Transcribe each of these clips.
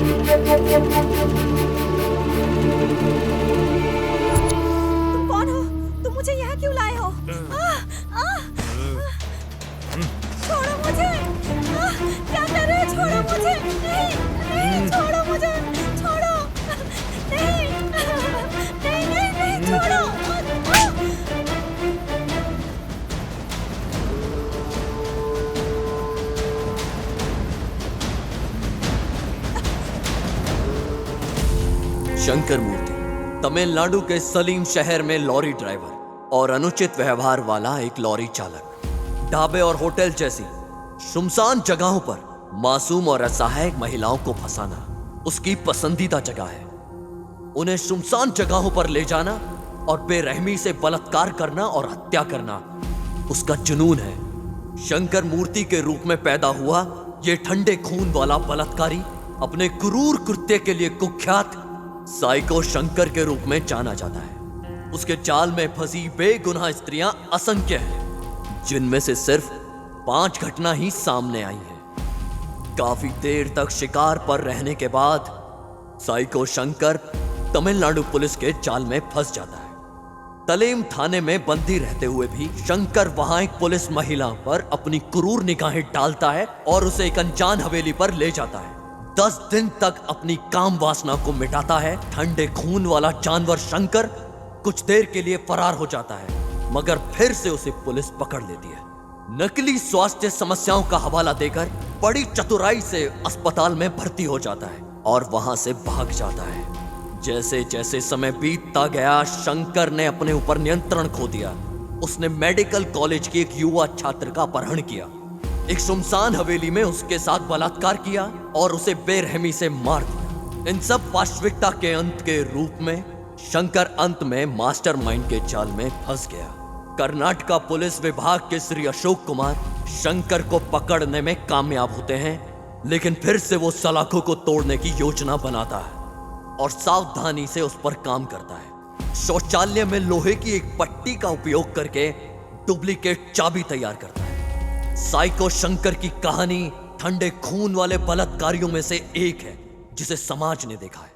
तुम कौन हो? तुम मुझे यहाँ क्यों लाए हो? छोड़ो मुझे! क्या कर रहे हो? छोड़ो मुझे! नहीं, नहीं, छोड़ो मुझे! छोड़ो! नहीं, नहीं, नहीं, नहीं, छोड़ो! शंकर मूर्ति तमिलनाडु के सलीम शहर में लॉरी ड्राइवर और अनुचित व्यवहार वाला एक लॉरी चालक। ढाबे और होटल जैसी सुनसान जगहों पर मासूम और असहाय महिलाओं को फंसाना उसकी पसंदीदा जगह है। उन्हें सुनसान जगहों पर ले जाना और बेरहमी से बलात्कार करना और हत्या करना उसका जुनून है। शंकर मूर्ति के रूप में पैदा हुआ ये ठंडे खून वाला बलात्कारी अपने क्रूर कृत्य के लिए कुख्यात साइको शंकर के रूप में जाना जाता है। उसके जाल में फंसी बेगुनाह स्त्रियां असंख्य हैं, जिनमें से सिर्फ 5 घटना ही सामने आई हैं। काफी देर तक शिकार पर रहने के बाद साइको शंकर तमिलनाडु पुलिस के जाल में फंस जाता है। तलेम थाने में बंदी रहते हुए भी शंकर वहां एक पुलिस महिला पर अपनी क्रूर निगाहें डालता है और उसे एक अनजान हवेली पर ले जाता है। 10 दिन तक अपनी काम वासना को मिटाता है। ठंडे खून वाला जानवर शंकर कुछ देर के लिए फरार हो जाता है, मगर फिर से उसे पुलिस पकड़ लेती है। नकली स्वास्थ्य समस्याओं का हवाला देकर बड़ी चतुराई से अस्पताल में भर्ती हो जाता है और वहां से भाग जाता है। जैसे जैसे समय बीतता गया, शंकर ने अपने ऊपर नियंत्रण खो दिया। उसने मेडिकल कॉलेज की एक युवा छात्र का अपहरण किया, एक सुनसान हवेली में उसके साथ बलात्कार किया और उसे बेरहमी से मार दिया। इन सब वास्तविकता के अंत के रूप में शंकर अंत में मास्टरमाइंड के जाल में फंस गया। कर्नाटका पुलिस विभाग के श्री अशोक कुमार शंकर को पकड़ने में कामयाब होते हैं, लेकिन फिर से वो सलाखों को तोड़ने की योजना बनाता है और सावधानी से उस पर काम करता है। शौचालय में लोहे की एक पट्टी का उपयोग करके डुप्लीकेट चाबी तैयार करता है। साइको शंकर की कहानी ठंडे खून वाले बलात्कारियों में से एक है जिसे समाज ने देखा है।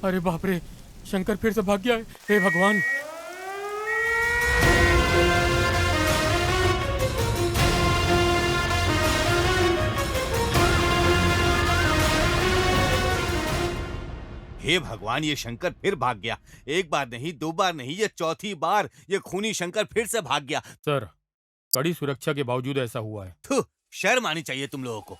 अरे बाप रे, शंकर फिर से भाग गया है। हे भगवान। हे भगवान, ये शंकर फिर भाग गया। एक बार नहीं, दो बार नहीं, ये चौथी बार ये खूनी शंकर फिर से भाग गया। सर, कड़ी सुरक्षा के बावजूद ऐसा हुआ है। थू, शर्म आनी चाहिए तुम लोगों को।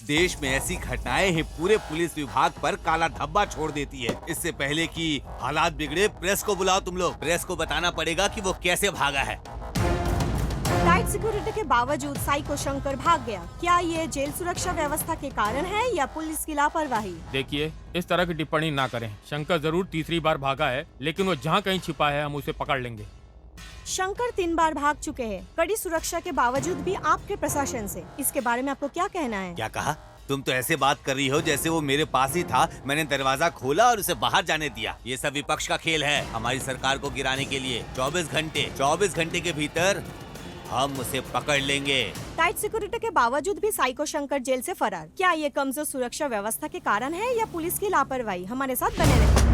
देश में ऐसी घटनाएं ही पूरे पुलिस विभाग पर काला धब्बा छोड़ देती है। इससे पहले कि हालात बिगड़े, प्रेस को बुलाओ तुम लोग। प्रेस को बताना पड़ेगा कि वो कैसे भागा है। टाइट सिक्योरिटी के बावजूद साइको शंकर भाग गया। क्या ये जेल सुरक्षा व्यवस्था के कारण है या पुलिस की लापरवाही? देखिए, इस तरह की टिप्पणी ना करें। शंकर जरूर तीसरी बार भागा है, लेकिन वो जहाँ कहीं छिपा है हम उसे पकड़ लेंगे। शंकर 3 बार भाग चुके हैं, कड़ी सुरक्षा के बावजूद भी आपके प्रशासन से। इसके बारे में आपको क्या कहना है? क्या कहा? तुम तो ऐसे बात कर रही हो जैसे वो मेरे पास ही था। मैंने दरवाजा खोला और उसे बाहर जाने दिया। ये सब विपक्ष का खेल है, हमारी सरकार को गिराने के लिए। 24 घंटे के भीतर हम उसे पकड़ लेंगे। टाइट सिक्योरिटी के बावजूद भी साइको शंकर जेल से फरार। क्या ये कमजोर सुरक्षा व्यवस्था के कारण है या पुलिस की लापरवाही? हमारे साथ बने रहे।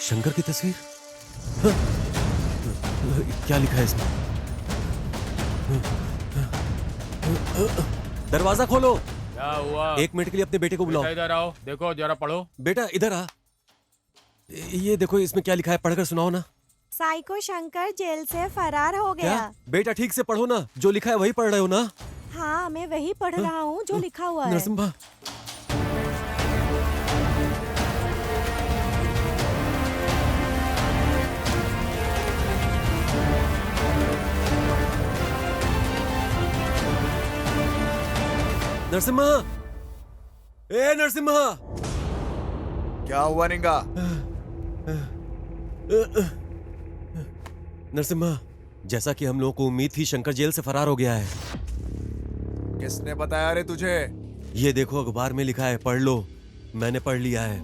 शंकर की तस्वीर? हाँ। क्या लिखा है इसमें? दरवाजा खोलो। क्या हुआ? 1 मिनट के लिए अपने बेटे को बुलाओ। इधर आओ, देखो जरा पढ़ो। बेटा इधर आ। ये देखो इसमें क्या लिखा है, पढ़कर सुनाओ ना। साइको शंकर जेल से फरार हो गया। क्या? बेटा ठीक से पढ़ो ना, जो लिखा है वही पढ़ रहे हो ना? हाँ, मैं वही पढ़ रहा हूँ जो लिखा हुआ है। नरसिम्हा, नरसिम्हा, ए नरसिम्हा। क्या हुआ निंगा? नरसिम्हा, जैसा कि हम लोगों को उम्मीद थी, शंकर जेल से फरार हो गया है। किसने बताया रे तुझे? ये देखो अखबार में लिखा है, पढ़ लो। मैंने पढ़ लिया है।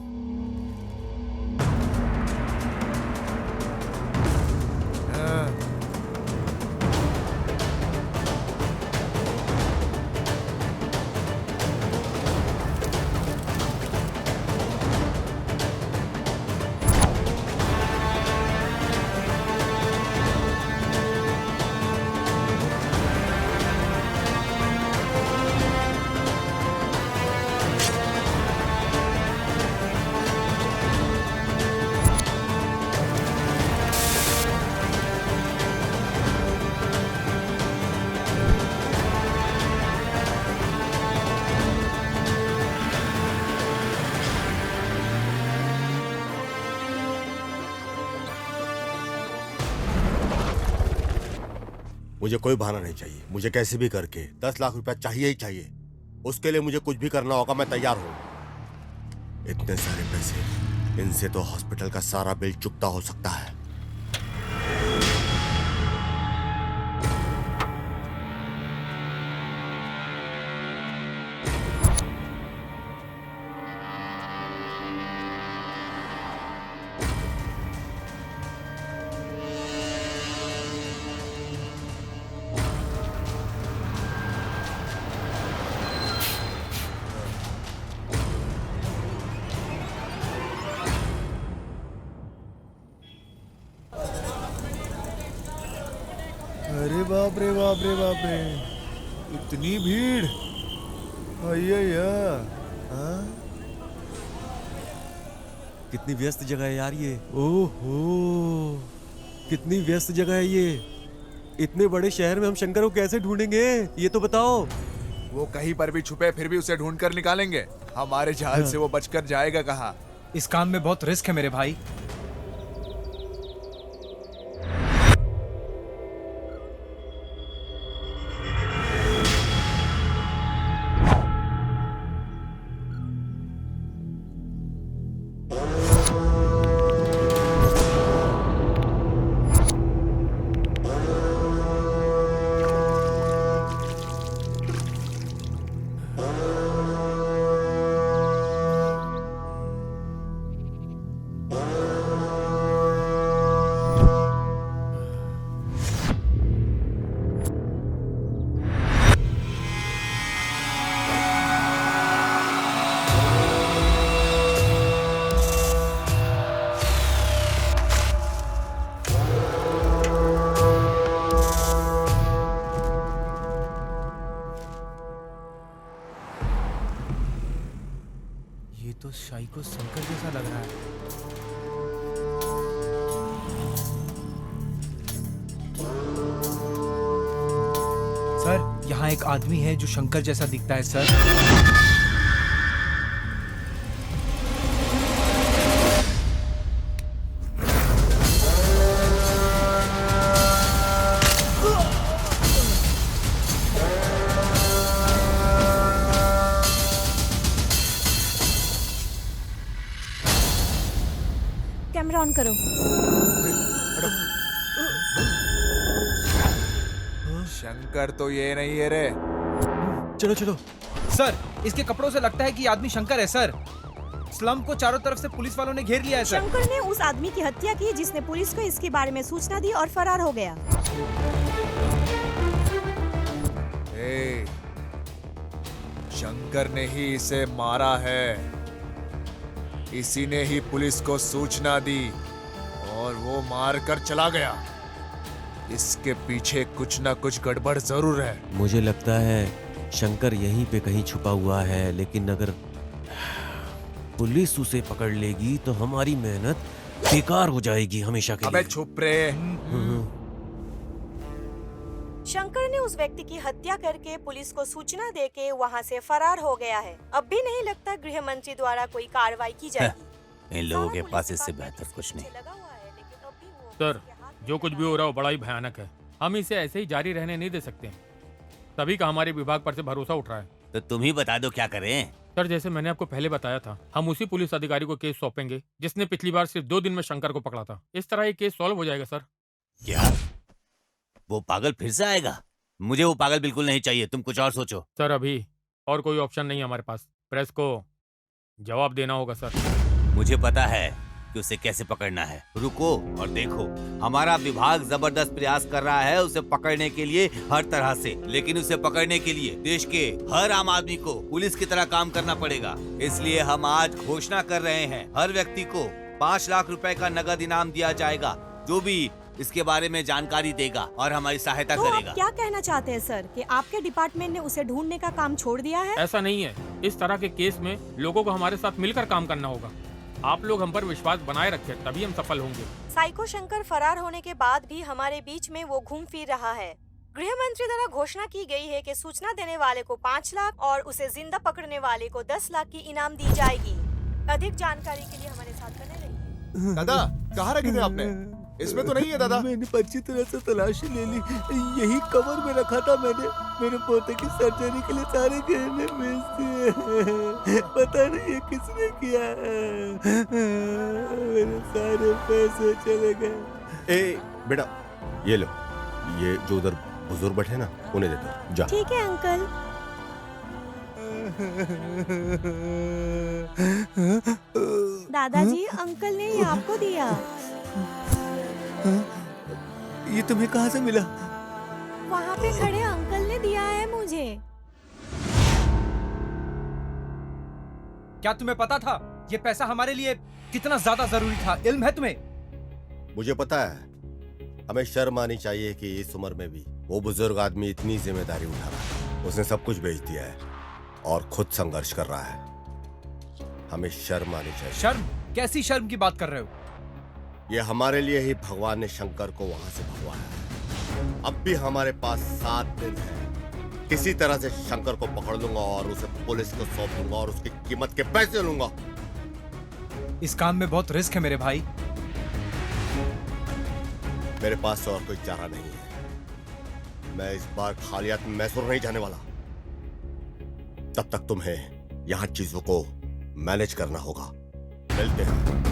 मुझे कोई बहाना नहीं चाहिए। मुझे कैसे भी करके 10 लाख रुपया चाहिए ही चाहिए। उसके लिए मुझे कुछ भी करना होगा, मैं तैयार हूं। इतने सारे पैसे, इनसे तो हॉस्पिटल का सारा बिल चुकता हो सकता है। अरे बाप रे बाप रे बाप रे, इतनी भीड़। अय्या, हाँ? कितनी व्यस्त जगह है यार ये। ओहो, कितनी व्यस्त जगह है ये। इतने बड़े शहर में हम शंकर को कैसे ढूंढेंगे, ये तो बताओ। वो कहीं पर भी छुपे फिर भी उसे ढूंढ कर निकालेंगे। हमारे जाल से वो बचकर जाएगा कहाँ? इस काम में बहुत रिस्क है मेरे भाई। ये तो शाही को शंकर जैसा लग रहा है। सर, यहाँ एक आदमी है जो शंकर जैसा दिखता है सर। कैमरा ऑन करो। शंकर तो ये नहीं है रे। चलो चलो। सर, इसके कपड़ों से लगता है कि ये आदमी शंकर है सर। स्लम को चारों तरफ से पुलिस वालों ने घेर लिया है सर। शंकर ने उस आदमी की हत्या की जिसने पुलिस को इसके बारे में सूचना दी और फरार हो गया। ए, शंकर ने ही इसे मारा है। इसी ने ही पुलिस को सूचना दी और वो मार कर चला गया। इसके पीछे कुछ ना कुछ गड़बड़ जरूर है। मुझे लगता है शंकर यहीं पे कहीं छुपा हुआ है, लेकिन अगर पुलिस उसे पकड़ लेगी तो हमारी मेहनत बेकार हो जाएगी हमेशा के अबे लिए। चुप रे। शंकर ने उस व्यक्ति की हत्या करके पुलिस को सूचना देके वहां से फरार हो गया है। अब भी नहीं लगता गृह मंत्री द्वारा कोई कार्रवाई की जाएगी। इन लोगों के पास इससे बेहतर कुछ नहीं। सर, जो कुछ भी हो रहा हो बड़ा ही भयानक है। हम इसे ऐसे ही जारी रहने नहीं दे सकते। तभी का हमारे विभाग पर से भरोसा उठ रहा है। तो तुम ही बता दो क्या करें। सर, जैसे मैंने आपको पहले बताया था, हम उसी पुलिस अधिकारी को केस सौंपेंगे जिसने पिछली बार सिर्फ 2 दिन में शंकर को पकड़ा था। इस तरह ये केस सॉल्व हो जाएगा सर। क्या वो पागल फिर से आएगा? मुझे वो पागल बिल्कुल नहीं चाहिए। तुम कुछ और सोचो। सर, अभी और कोई ऑप्शन नहीं है हमारे पास। प्रेस को जवाब देना होगा सर। मुझे पता है कि उसे कैसे पकड़ना है। रुको और देखो, हमारा विभाग जबरदस्त प्रयास कर रहा है उसे पकड़ने के लिए हर तरह से, लेकिन उसे पकड़ने के लिए देश के हर आम आदमी को पुलिस की तरह काम करना पड़ेगा। इसलिए हम आज घोषणा कर रहे हैं, हर व्यक्ति को 5 लाख रुपए का नगद इनाम दिया जाएगा जो भी इसके बारे में जानकारी देगा और हमारी सहायता तो करेगा। आप क्या कहना चाहते हैं सर कि आपके डिपार्टमेंट ने उसे ढूंढने का काम छोड़ दिया है? ऐसा नहीं है। इस तरह के केस में लोगों को हमारे साथ मिलकर काम करना होगा। आप लोग हम पर विश्वास बनाए रखें, तभी हम सफल होंगे। साइको शंकर फरार होने के बाद भी हमारे बीच में वो घूम फिर रहा है। गृह मंत्री द्वारा घोषणा की गई है कि सूचना देने वाले को 5 लाख और उसे जिंदा पकड़ने वाले को 10 लाख की इनाम दी जाएगी। अधिक जानकारी के लिए हमारे साथ बने रहिए। दादा कहाँ रखे थे आपने? इसमें तो नहीं है दादा। मैंने अच्छी तरह से तलाशी ले ली, यही कवर में रखा था मैंने। मेरे पोते की सर्जरी के लिए सारे गहने बेच दिए। पता नहीं ये किसने किया, मेरे सारे पैसे चले गए। ए बेटा, ये लो, ये जो उधर बुजुर्ग बैठे ना उन्हें दे दो, जा। ठीक है अंकल। दादाजी, अंकल ने ये आपको दिया। ये तुम्हें कहाँ से मिला? वहाँ पे खड़े अंकल ने दिया है मुझे। क्या तुम्हें पता था ये पैसा हमारे लिए कितना ज्यादा जरूरी था? इल्म है तुम्हें? मुझे पता है, हमें शर्म आनी चाहिए कि इस उम्र में भी वो बुजुर्ग आदमी इतनी जिम्मेदारी उठा रहा है। उसने सब कुछ बेच दिया है और खुद संघर्ष कर रहा है। हमें शर्म आनी चाहिए। शर्म? कैसी शर्म की बात कर रहे हो? ये हमारे लिए ही भगवान ने शंकर को वहां से भगवाया है। अब भी हमारे पास 7 दिन है। किसी तरह से शंकर को पकड़ लूंगा और उसे पुलिस को सौंप दूंगा और उसकी कीमत के पैसे लूंगा। इस काम में बहुत रिस्क है मेरे भाई। मेरे पास और कोई चारा नहीं है। मैं इस बार खाली हाथ मैसूर नहीं जाने वाला। तब तक तुम्हें यहाँ चीजों को मैनेज करना होगा। मिलते हैं।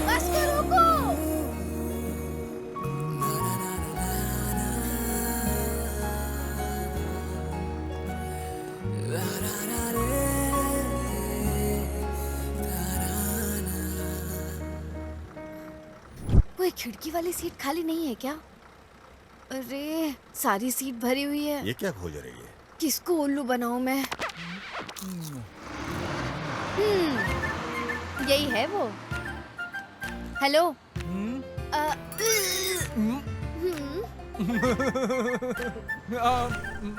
बस को रोको। कोई खिड़की वाली सीट खाली नहीं है क्या? अरे सारी सीट भरी हुई है। ये क्या खोज रही है? किसको उल्लू बनाऊं मैं? यही है वो। हेलो।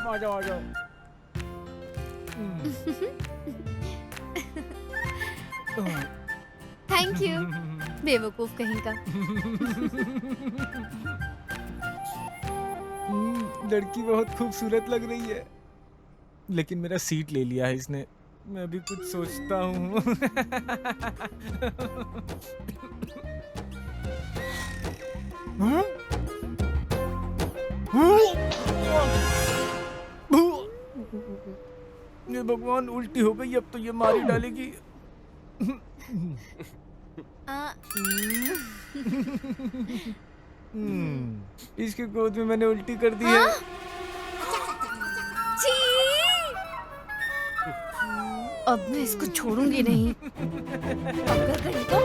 आ जाओ आ जाओ। Thank you. बेवकूफ कहीं का। लड़की बहुत खूबसूरत लग रही है, लेकिन मेरा सीट ले लिया है इसने। मैं भी कुछ सोचता हूँ। ये भगवान, उल्टी हो गई, अब तो ये मार ही डालेगी। इसके गोद में मैंने उल्टी कर दी है। अब मैं इसको छोड़ूंगी नहीं। अगर कहीं तो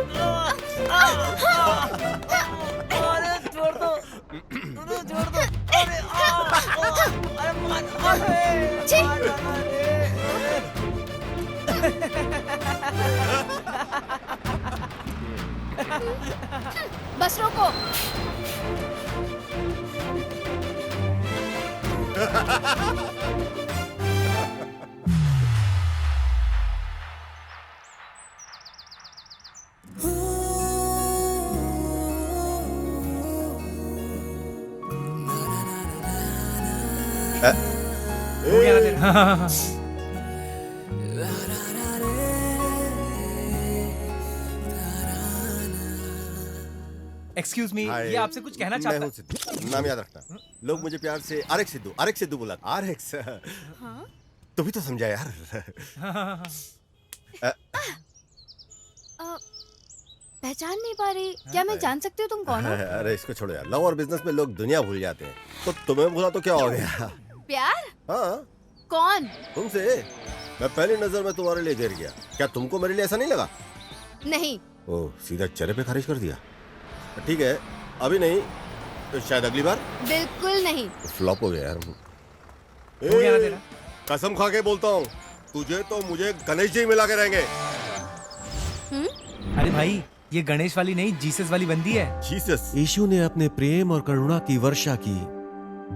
अरे छोड़ दो, छोड़ दो। बस रोको। हो गया ना तेरा? एक्सक्यूज मी, हाय, ये आपसे कुछ कहना मैं चाहता हूँ सिद्धू, नाम याद रखना। लोग मुझे प्यार से आर एक्स सिद्धू बोला। आर एक्स हाँ? तू भी तो समझा यार। पहचान नहीं पा रही। क्या मैं जान सकती हूँ तुम कौन हो? अरे इसको छोड़ो यार, लव और बिजनेस में लोग दुनिया भूल जाते हैं, तो तुम्हें भूला तो क्या हो गया। प्यार? हाँ कौन? तुमसे। मैं पहली नजर में तुम्हारे लिए गिर गया। क्या तुमको मेरे लिए ऐसा नहीं लगा? नहीं। ओह, सीधा चेहरे पे खारिज कर दिया। ठीक है, अभी नहीं तो शायद अगली बार। बिल्कुल नहीं। फ्लॉप हो गया यार। हो गया ना तेरा? कसम खा के बोलता हूँ, तुझे तो मुझे गणेश जी मिला के रहेंगे। अरे भाई, ये गणेश वाली नहीं, जीसस वाली बंदी है। जीसस। यीशु ने अपने प्रेम और करुणा की वर्षा की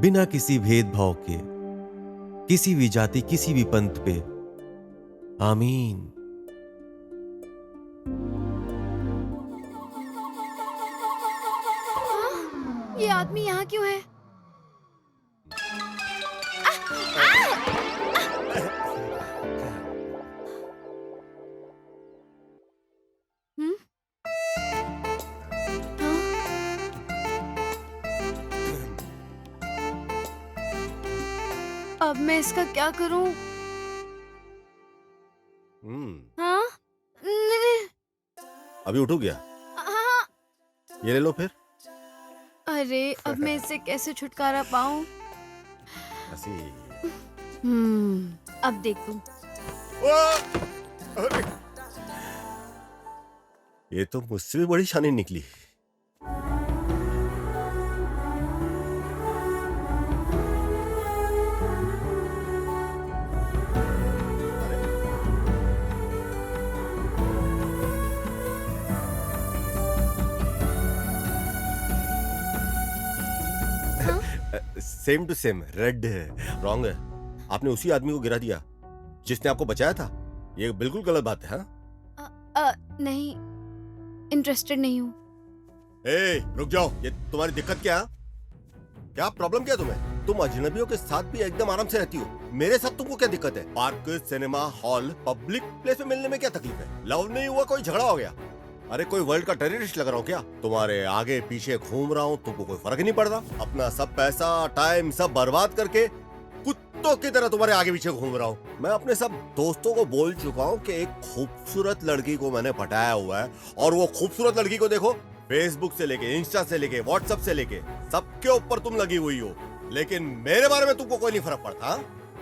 बिना किसी भेदभाव के, किसी भी जाति, किसी भी पंथ पे। आमीन। ये आदमी यहाँ क्यों है? हम्म? हाँ? अब मैं इसका क्या करूं? हाँ? अभी उठू गया, हाँ? ये ले लो फिर। अरे अब मैं इससे कैसे छुटकारा पाऊं? हंसी। अब देखूं। अरे, ये तो मुझसे भी बड़ी शानी निकली। सेम टू सेम, रेड है। रॉन्ग है। आपने उसी आदमी को गिरा दिया जिसने आपको बचाया था। ये बिल्कुल गलत बात है। हाँ? नहीं, इंटरेस्टेड नहीं हूँ। ए, रुक जाओ। ये तुम्हारी दिक्कत क्या? क्या प्रॉब्लम क्या तुम्हें? तुम अजनबियों के साथ भी एकदम आराम से रहती हो, मेरे साथ तुमको क्या दिक्कत है? Park, cinema hall, public place में मिलने में क्या तकलीफ है? लव नहीं हुआ, कोई झगड़ा हो गया? अरे कोई वर्ल्ड का टेररिस्ट लग रहा हूँ क्या? तुम्हारे आगे पीछे घूम रहा हूँ, तुमको कोई फर्क नहीं पड़ रहा? अपना सब पैसा टाइम सब बर्बाद करके कुत्तों की तरह तुम्हारे आगे पीछे घूम रहा हूँ। मैं अपने सब दोस्तों को बोल चुका हूँ कि एक खूबसूरत लड़की को मैंने पटाया हुआ है, और वो खूबसूरत लड़की को देखो, फेसबुक से लेके, इंस्टा से लेके, व्हाट्सएप से लेके सबके ऊपर तुम लगी हुई हो, लेकिन मेरे बारे में तुमको कोई नहीं फर्क पड़ता।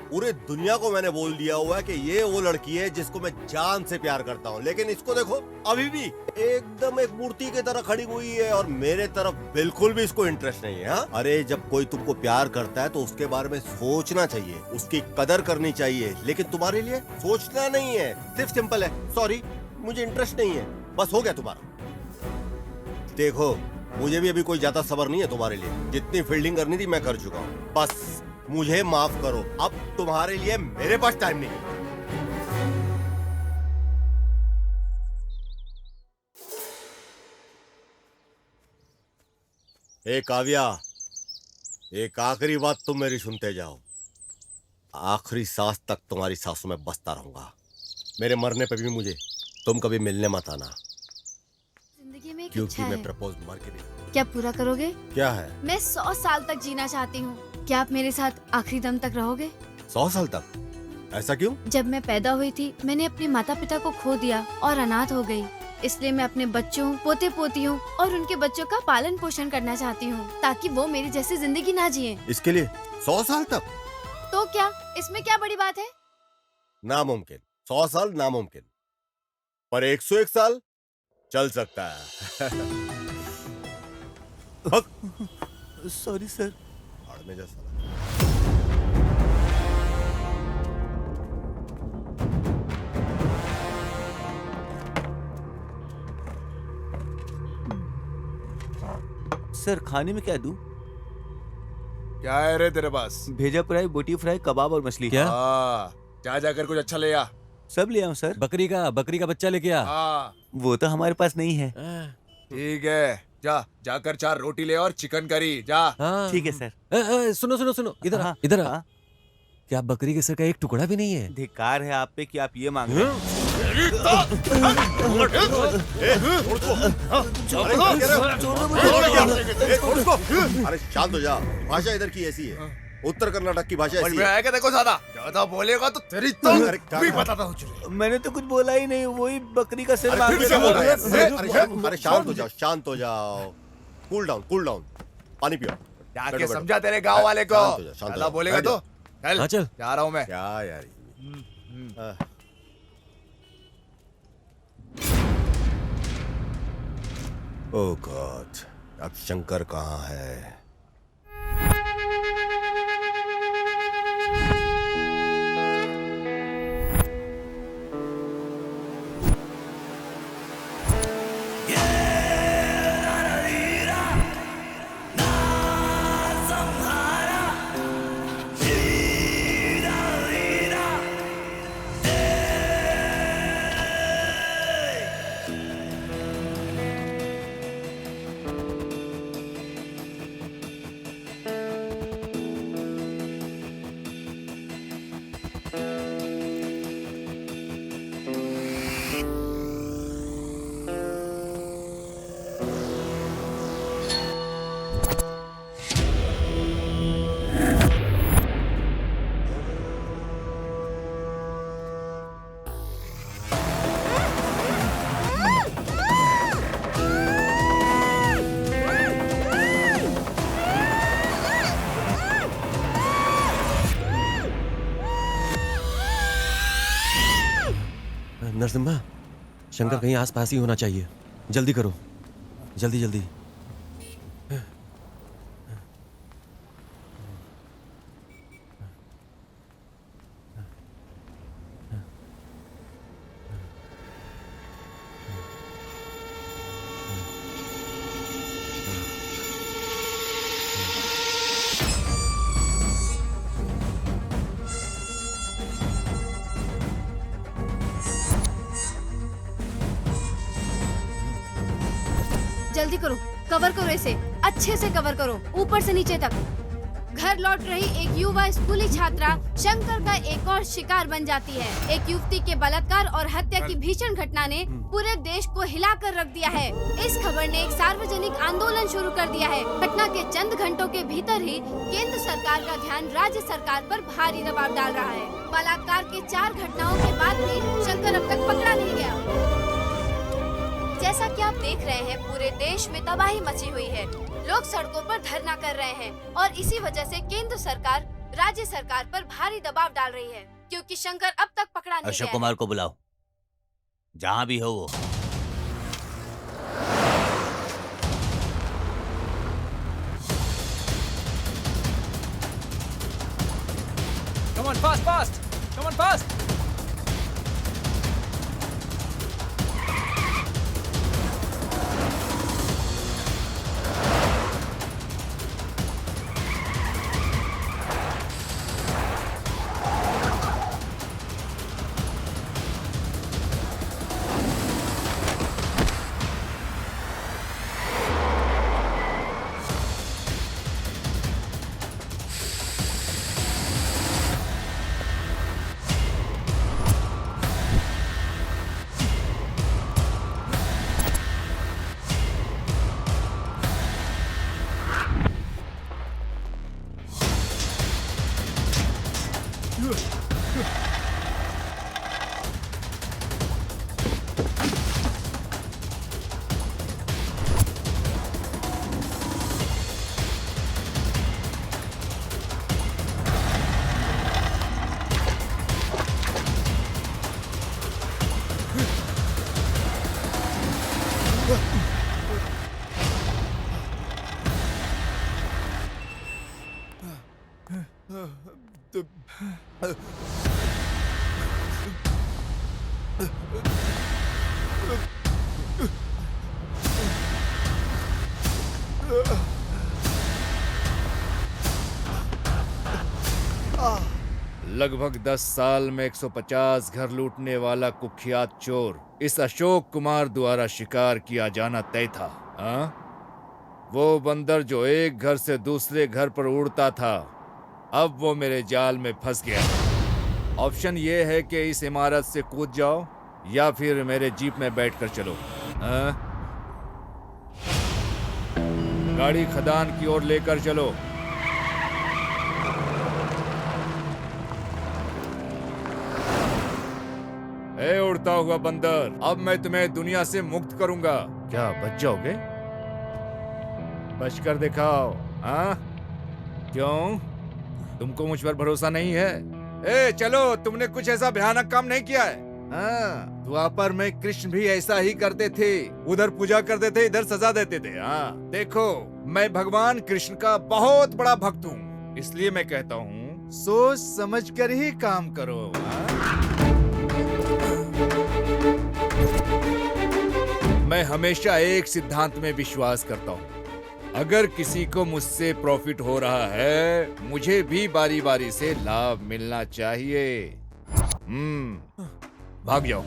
पूरे दुनिया को मैंने बोल दिया हुआ है कि ये वो लड़की है जिसको मैं जान से प्यार करता हूँ, लेकिन इसको देखो, अभी भी एकदम एक मूर्ति की तरह खड़ी हुई है, और मेरे तरफ बिल्कुल भी इसको इंटरेस्ट नहीं है। हाँ? अरे जब कोई तुमको प्यार करता है तो उसके बारे में सोचना चाहिए, उसकी कदर करनी चाहिए, लेकिन तुम्हारे लिए सोचना नहीं है। सिर्फ सिंपल है, सॉरी मुझे इंटरेस्ट नहीं है, बस हो गया तुम्हारा। देखो, मुझे भी अभी कोई ज्यादा सब्र नहीं है तुम्हारे लिए। जितनी फील्डिंग करनी थी मैं कर चुका हूँ, बस मुझे माफ करो। अब तुम्हारे लिए मेरे पास टाइम नहीं है। ए काव्या, एक आखिरी बात तुम मेरी सुनते जाओ। आखिरी सांस तक तुम्हारी सांसों में बसता रहूंगा। मेरे मरने पे भी मुझे तुम कभी मिलने मत आना, जिंदगी में एक क्योंकि इच्छा मैं है। प्रपोज मर के नहीं। क्या पूरा करोगे? क्या है? मैं 100 साल तक जीना चाहती हूँ। क्या आप मेरे साथ आखिरी दम तक रहोगे? 100 साल तक? ऐसा क्यों? जब मैं पैदा हुई थी, मैंने अपने माता पिता को खो दिया और अनाथ हो गई। इसलिए मैं अपने बच्चों, पोते पोतियों और उनके बच्चों का पालन पोषण करना चाहती हूँ, ताकि वो मेरी जैसी जिंदगी ना जिए। इसके लिए 100 साल तक? तो क्या इसमें क्या बड़ी बात है? नामुमकिन। 100 साल नामुमकिन, पर 101 साल चल सकता है। Sorry sir. भाड़ में जा साला। सर खाने में क्या दूं? क्या है रे तेरे पास? भेजा फ्राई, बोटी फ्राई, कबाब और मछली। क्या? जा जाकर कुछ अच्छा ले आ। सब ले आऊं सर? बकरी का बच्चा लेके आ। वो तो हमारे पास नहीं है। ठीक है, जा जाकर 4 रोटी ले और चिकन करी। जा। ठीक है सर। सुनो इधर आ, इधर आ। क्या बकरी के सर का एक टुकड़ा भी नहीं है? धिक्कार है आप पे कि आप ये मांग रहे हैं। अरे शांत हो जा, भाषा इधर की ऐसी है, उत्तर कर्नाटक की भाषा ऐसी है। देखो ज्यादा बोलेगा तो तेरी तो अरे क्या भी बताता हूँ। मैंने तो कुछ बोला ही नहीं, वही बकरी का सिर अरे मार फिर के से बोल रहा है यार। अरे, अरे शांत हो जाओ, शांत हो जाओ, कूल डाउन, पानी पियो। जाके बैठो, समझा तेरे गांव वाले को। शांत हो जा, शांत हो ज्यादा जा। बोलेगा बैठ तो जा। हाँ, चल। जा रहा हूँ मैं। क्या यार ओह गॉड, अब शंकर कहाँ है? नरसिम्हा, शंकर कहीं आसपास ही होना चाहिए। जल्दी करो, जल्दी जल्दी। जल्दी करो, कवर करो इसे, अच्छे से कवर करो, ऊपर से नीचे तक। घर लौट रही एक युवा स्कूली छात्रा शंकर का एक और शिकार बन जाती है। एक युवती के बलात्कार और हत्या की भीषण घटना ने पूरे देश को हिलाकर रख दिया है। इस खबर ने एक सार्वजनिक आंदोलन शुरू कर दिया है। घटना के चंद घंटों के भीतर ही केंद्र सरकार का ध्यान राज्य सरकार पर भारी दबाव डाल रहा है। बलात्कार के 4 घटनाओं के बाद भी शंकर अब तक पकड़ा नहीं गया। जैसा कि आप देख रहे हैं, पूरे देश में तबाही मची हुई है। लोग सड़कों पर धरना कर रहे हैं और इसी वजह से केंद्र सरकार राज्य सरकार पर भारी दबाव डाल रही है, क्योंकि शंकर अब तक पकड़ा नहीं अशोक गया है। कुमार को बुलाओ, जहां भी हो वो। Come on, fast! Come on, fast! लगभग 10 साल में 150 घर लूटने वाला कुख्यात चोर इस अशोक कुमार द्वारा शिकार किया जाना तय था। हाँ? वो बंदर जो एक घर से दूसरे घर पर उड़ता था, अब वो मेरे जाल में फंस गया। ऑप्शन ये है कि इस इमारत से कूद जाओ या फिर मेरे जीप में बैठकर चलो। हाँ? गाड़ी खदान की ओर लेकर चलो। ए उड़ता हुआ बंदर, अब मैं तुम्हें दुनिया से मुक्त करूंगा। क्या बच जाओगे? बच कर दिखाओ। हाँ? क्यों? तुमको मुझ पर भरोसा नहीं है? ए चलो, तुमने कुछ ऐसा भयानक काम नहीं किया है। हाँ, द्वापर में कृष्ण भी ऐसा ही करते थे। उधर पूजा करते थे, इधर सजा देते थे। हाँ, देखो, मैं भगवान कृष्ण का बहुत बड़ा भक्त हूँ, इसलिए मैं कहता हूँ सोच समझ कर ही काम करो। हाँ? मैं हमेशा एक सिद्धांत में विश्वास करता हूँ, अगर किसी को मुझसे प्रॉफिट हो रहा है, मुझे भी बारी बारी से लाभ मिलना चाहिए। भाग जाओ,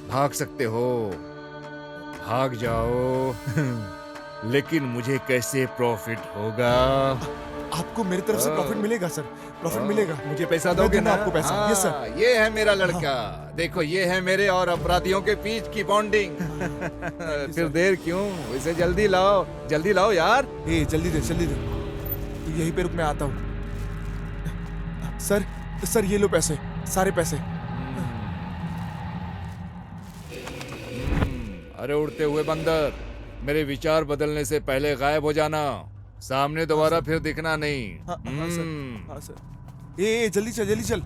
भाग सकते हो, भाग जाओ। लेकिन मुझे कैसे प्रॉफिट होगा? आपको मेरी तरफ से प्रॉफिट मिलेगा सर, प्रॉफिट मिलेगा। मुझे पैसा दोगे ना? आपको पैसा। हाँ, यस सर। ये है मेरा लड़का। देखो, ये है मेरे और अपराधियों के बीच की बॉन्डिंग। फिर देर क्यों? इसे जल्दी लाओ यार। ए जल्दी दे, जल्दी दे। यहीं पे रुक, मैं आता हूँ। सर ये लो पैसे, सारे पैसे। अरे उड़ते हुए बंदर, मेरे विचार बदलने से पहले गायब हो जाना। सामने दोबारा फिर दिखना नहीं। हाँ सर। ए जल्दी चल, जल्दी चल।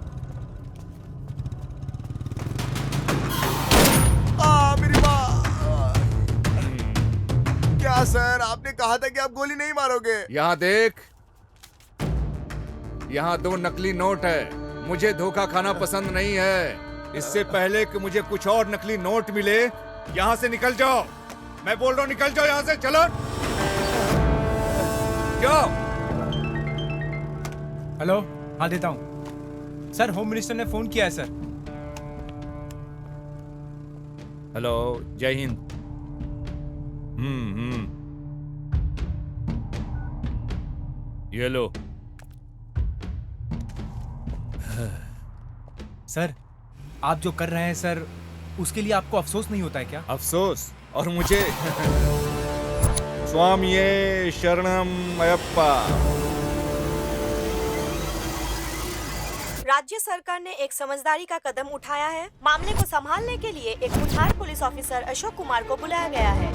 मेरी माँ। क्या सर, आपने कहा था कि आप गोली नहीं मारोगे। यहाँ देख, यहाँ 2 नकली नोट है। मुझे धोखा खाना पसंद नहीं है। इससे पहले कि मुझे कुछ और नकली नोट मिले, यहाँ से निकल जाओ। मैं बोल रहा हूँ, निकल जाओ यहाँ से। चलो, जाओ। हेलो, हाँ देता हूँ सर। होम मिनिस्टर ने फोन किया है सर। हेलो, जय हिंद। ये लो। सर, आप जो कर रहे हैं सर, उसके लिए आपको अफसोस नहीं होता है क्या? अफसोस? और मुझे? स्वामिये शरणम अयप्पा। राज्य सरकार ने एक समझदारी का कदम उठाया है। मामले को संभालने के लिए एक मुठार पुलिस ऑफिसर अशोक कुमार को बुलाया गया है।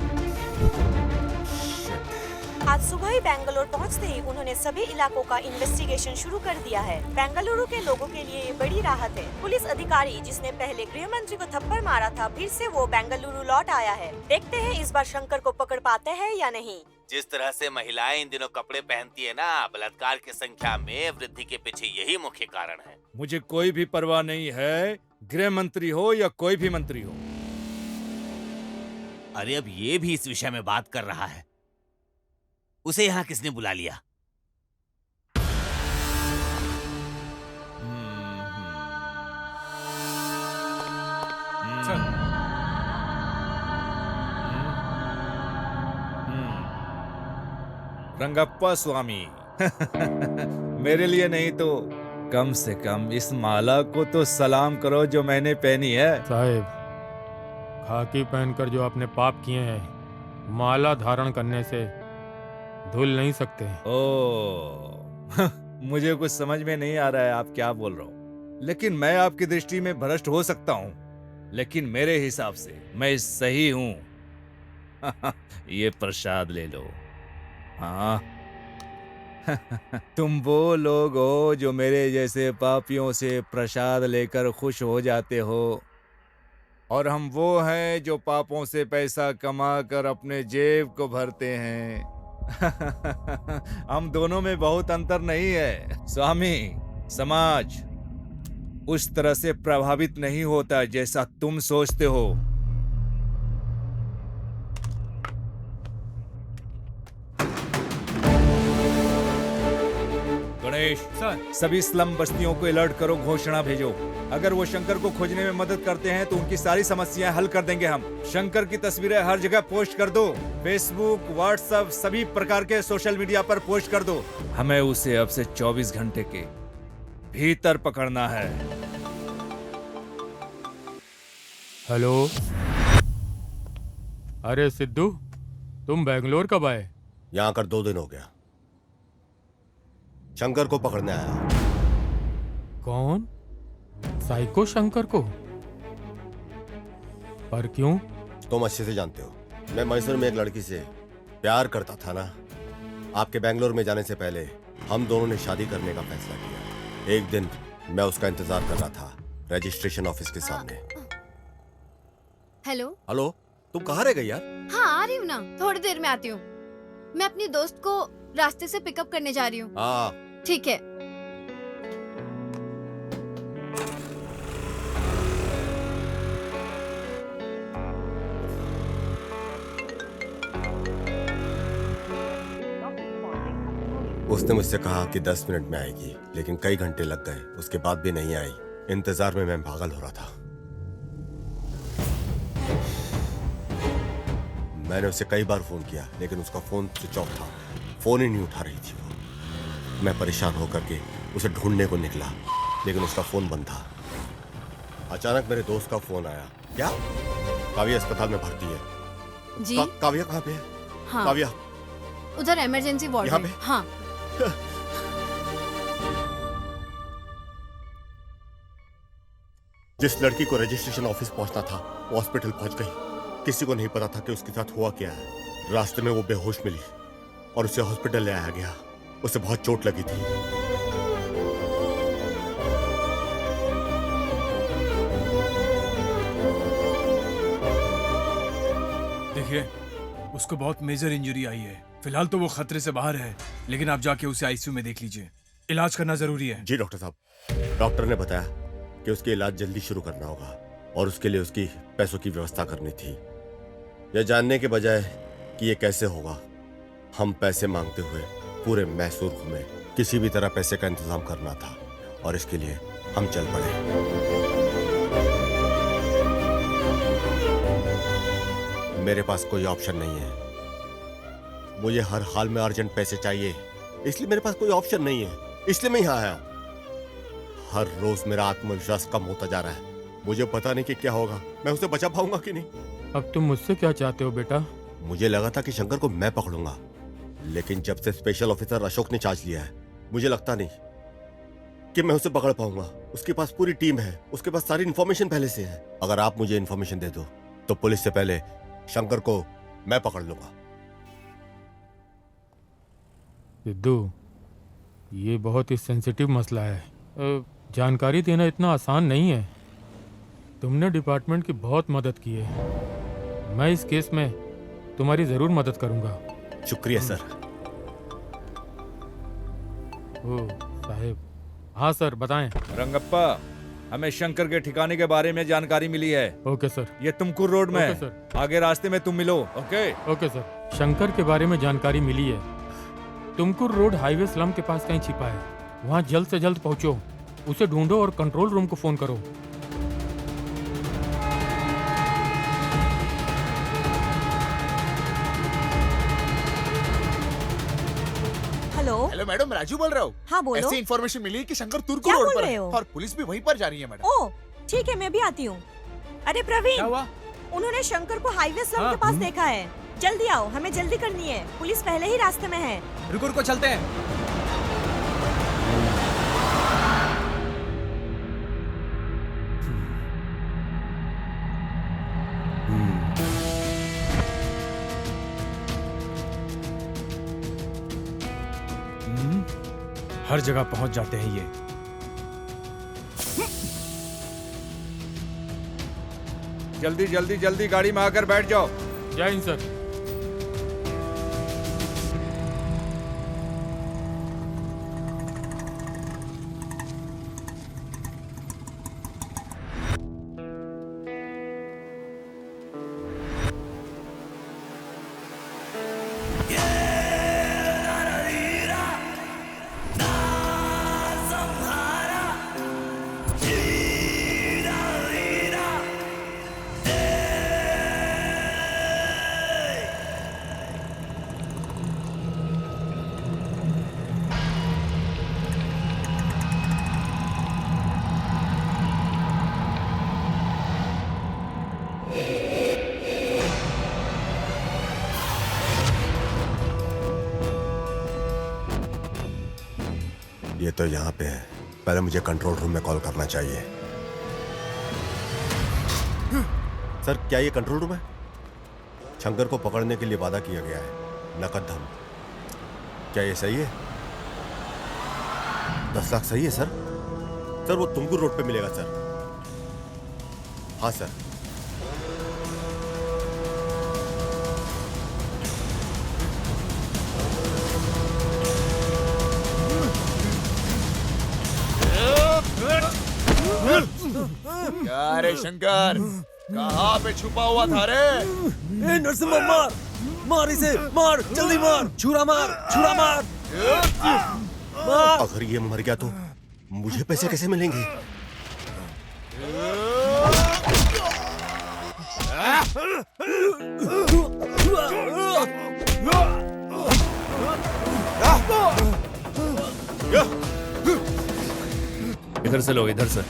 आज सुबह ही बेंगलुरु पहुंचते ही उन्होंने सभी इलाकों का इन्वेस्टिगेशन शुरू कर दिया है। बेंगलुरु के लोगों के लिए ये बड़ी राहत है। पुलिस अधिकारी जिसने पहले गृह मंत्री को थप्पड़ मारा था, फिर से वो बेंगलुरु लौट आया है। देखते हैं इस बार शंकर को पकड़ पाते हैं या नहीं। जिस तरह से महिलाएं इन दिनों कपड़े पहनती है ना, बलात्कार की संख्या में वृद्धि के पीछे यही मुख्य कारण है। मुझे कोई भी परवाह नहीं है, गृह मंत्री हो या कोई भी मंत्री हो। अरे अब ये भी इस विषय में बात कर रहा है। उसे यहाँ किसने बुला लिया? रंगप्पा स्वामी। मेरे लिए नहीं तो कम से कम इस माला को तो सलाम करो जो मैंने पहनी है। साहेब, खाकी पहनकर जो आपने पाप किए हैं, माला धारण करने से धुल नहीं सकते। ओ, मुझे कुछ समझ में नहीं आ रहा है आप क्या बोल रहे हो। लेकिन मैं आपकी दृष्टि में भ्रष्ट हो सकता हूँ, लेकिन मेरे हिसाब से मैं सही हूँ। ये प्रसाद ले लो। हाँ। तुम वो लोग हो जो मेरे जैसे पापियों से प्रसाद लेकर खुश हो जाते हो, और हम वो हैं जो पापों से पैसा कमा कर अपने जेब को भरते हैं। हम दोनों में बहुत अंतर नहीं है स्वामी। समाज उस तरह से प्रभावित नहीं होता जैसा तुम सोचते हो। गणेश सर, सभी स्लम बस्तियों को अलर्ट करो, घोषणा भेजो। अगर वो शंकर को खोजने में मदद करते हैं तो उनकी सारी समस्याएं हल कर देंगे हम। शंकर की तस्वीरें हर जगह पोस्ट कर दो, फेसबुक, व्हाट्सएप, सभी प्रकार के सोशल मीडिया पर पोस्ट कर दो। हमें उसे अब से 24 घंटे के भीतर पकड़ना है। हेलो। अरे सिद्धू, तुम बेंगलोर कब आए? यहाँ आकर 2 दिन हो गया। शंकर को पकड़ने आया। कौन? साइको शंकर को? पर क्यों? तुम अच्छे से जानते हो, मैं मैसूर में एक लड़की से प्यार करता था ना। आपके बेंगलोर में जाने से पहले हम दोनों ने शादी करने का फैसला किया। एक दिन मैं उसका इंतजार कर रहा था रजिस्ट्रेशन ऑफिस के सामने। हेलो। हेलो, तुम कहाँ रह गई यार? हाँ, आ रही हूँ ना, थोड़ी देर में आती हूँ। मैं अपनी दोस्त को रास्ते से पिकअप करने जा रही हूँ। हाँ ठीक है। उसने मुझसे कहा कि 10 मिनट में आएगी, लेकिन कई घंटे लग गए, उसके बाद भी नहीं आई। इंतजार में मैं पागल हो रहा था। मैंने उसे कई बार फोन किया, लेकिन उसका फोन स्विच ऑफ था। फोन ही नहीं उठा रही थी वो। मैं परेशान होकर के उसे ढूंढने को निकला, लेकिन उसका फोन बंद था। अचानक मेरे दोस्त का फोन आया। क्या? काव्या अस्पताल में भर्ती है। जी? काव्या कहाँ पे है? हाँ। काव्या उधर इमरजेंसी वार्ड यहाँ में। पे? हाँ। जिस लड़की को रजिस्ट्रेशन ऑफिस पहुंचना था वो हॉस्पिटल पहुंच गई। किसी को नहीं पता था कि उसके साथ हुआ क्या है। रास्ते में वो बेहोश मिली और उसे हॉस्पिटल ले आया गया। उसे बहुत चोट लगी थी। देखिए, उसको बहुत मेजर इंजरी आई है। फिलहाल तो वो खतरे से बाहर है, लेकिन आप जाके उसे आईसीयू में देख लीजिए। इलाज करना जरूरी है। जी डॉक्टर साहब। डॉक्टर ने बताया कि उसके इलाज जल्दी शुरू करना होगा और उसके लिए उसकी पैसों की व्यवस्था करनी थी। यह जानने के बजाय कि ये कैसे होगा, हम पैसे मांगते हुए पूरे मैसूर घूमे। किसी भी तरह पैसे का इंतजाम करना था और इसके लिए हम चल पड़े। मेरे पास कोई ऑप्शन नहीं है। मुझे हर हाल में अर्जेंट पैसे चाहिए, इसलिए मेरे पास कोई ऑप्शन नहीं है। इसलिए मैं यहाँ आया। हर रोज मेरा आत्मविश्वास कम होता जा रहा है। मुझे पता नहीं कि क्या होगा, मैं उसे बचा पाऊंगा कि नहीं। अब तुम मुझसे क्या चाहते हो बेटा? मुझे लगा था कि शंकर को मैं पकड़ूंगा, लेकिन जब से स्पेशल ऑफिसर अशोक ने चार्ज लिया है, मुझे लगता नहीं कि मैं उसे पकड़ पाऊंगा। उसके पास पूरी टीम है, उसके पास सारी इन्फॉर्मेशन पहले से है। अगर आप मुझे इन्फॉर्मेशन दे दो तो पुलिस से पहले शंकर को मैं पकड़ लूंगा। सिद्धू, ये बहुत ही सेंसिटिव मसला है। जानकारी देना इतना आसान नहीं है। तुमने डिपार्टमेंट की बहुत मदद की है। मैं इस केस में तुम्हारी जरूर मदद करूंगा। शुक्रिया सर। ओ साहेब। हाँ सर, बताएं। रंगप्पा, हमें शंकर के ठिकाने के बारे में जानकारी मिली है। Okay sir. ये तुमकुर रोड में ओके है। सर। आगे रास्ते में तुम मिलो। Okay okay sir. शंकर के बारे में जानकारी मिली है। तुमकुर रोड हाईवे स्लम के पास कहीं छिपा है। वहाँ जल्द से जल्द पहुँचो, उसे ढूंढो और कंट्रोल रूम को फोन करो। हेलो मैडम, राजू बोल रहा हूँ। हाँ बोलो। ऐसी इन्फॉर्मेशन मिली कि शंकर तुर्क क्या रोड बोल पर रहे है हो? और पुलिस भी वहीं पर जा रही है मैडम। ओह ठीक है, मैं भी आती हूँ। अरे प्रवीण, क्या हुआ? उन्होंने शंकर को हाईवे स्लम हाँ, के पास देखा है। जल्दी आओ, हमें जल्दी करनी है। पुलिस पहले ही रास्ते में है। रुको रुको, चलते हैं। हर जगह पहुंच जाते हैं ये। जल्दी जल्दी जल्दी गाड़ी में आकर बैठ जाओ। जय हिंद सर। ये तो यहाँ पे है। पहले मुझे कंट्रोल रूम में कॉल करना चाहिए। सर, क्या ये कंट्रोल रूम है? शंकर को पकड़ने के लिए वादा किया गया है, नकद धन। क्या ये सही है? 10 लाख सही है सर? सर, वो तुमकुर रोड पे मिलेगा सर। हाँ सर। क्या रे शंकर, कहाँ पे छुपा हुआ था रे? ए नरसिम्हा, मार मार इसे, मार जल्दी मार, छुरा मार, छुरा मार। अगर ये मर गया तो मुझे पैसे कैसे मिलेंगे? इधर से लो, इधर से।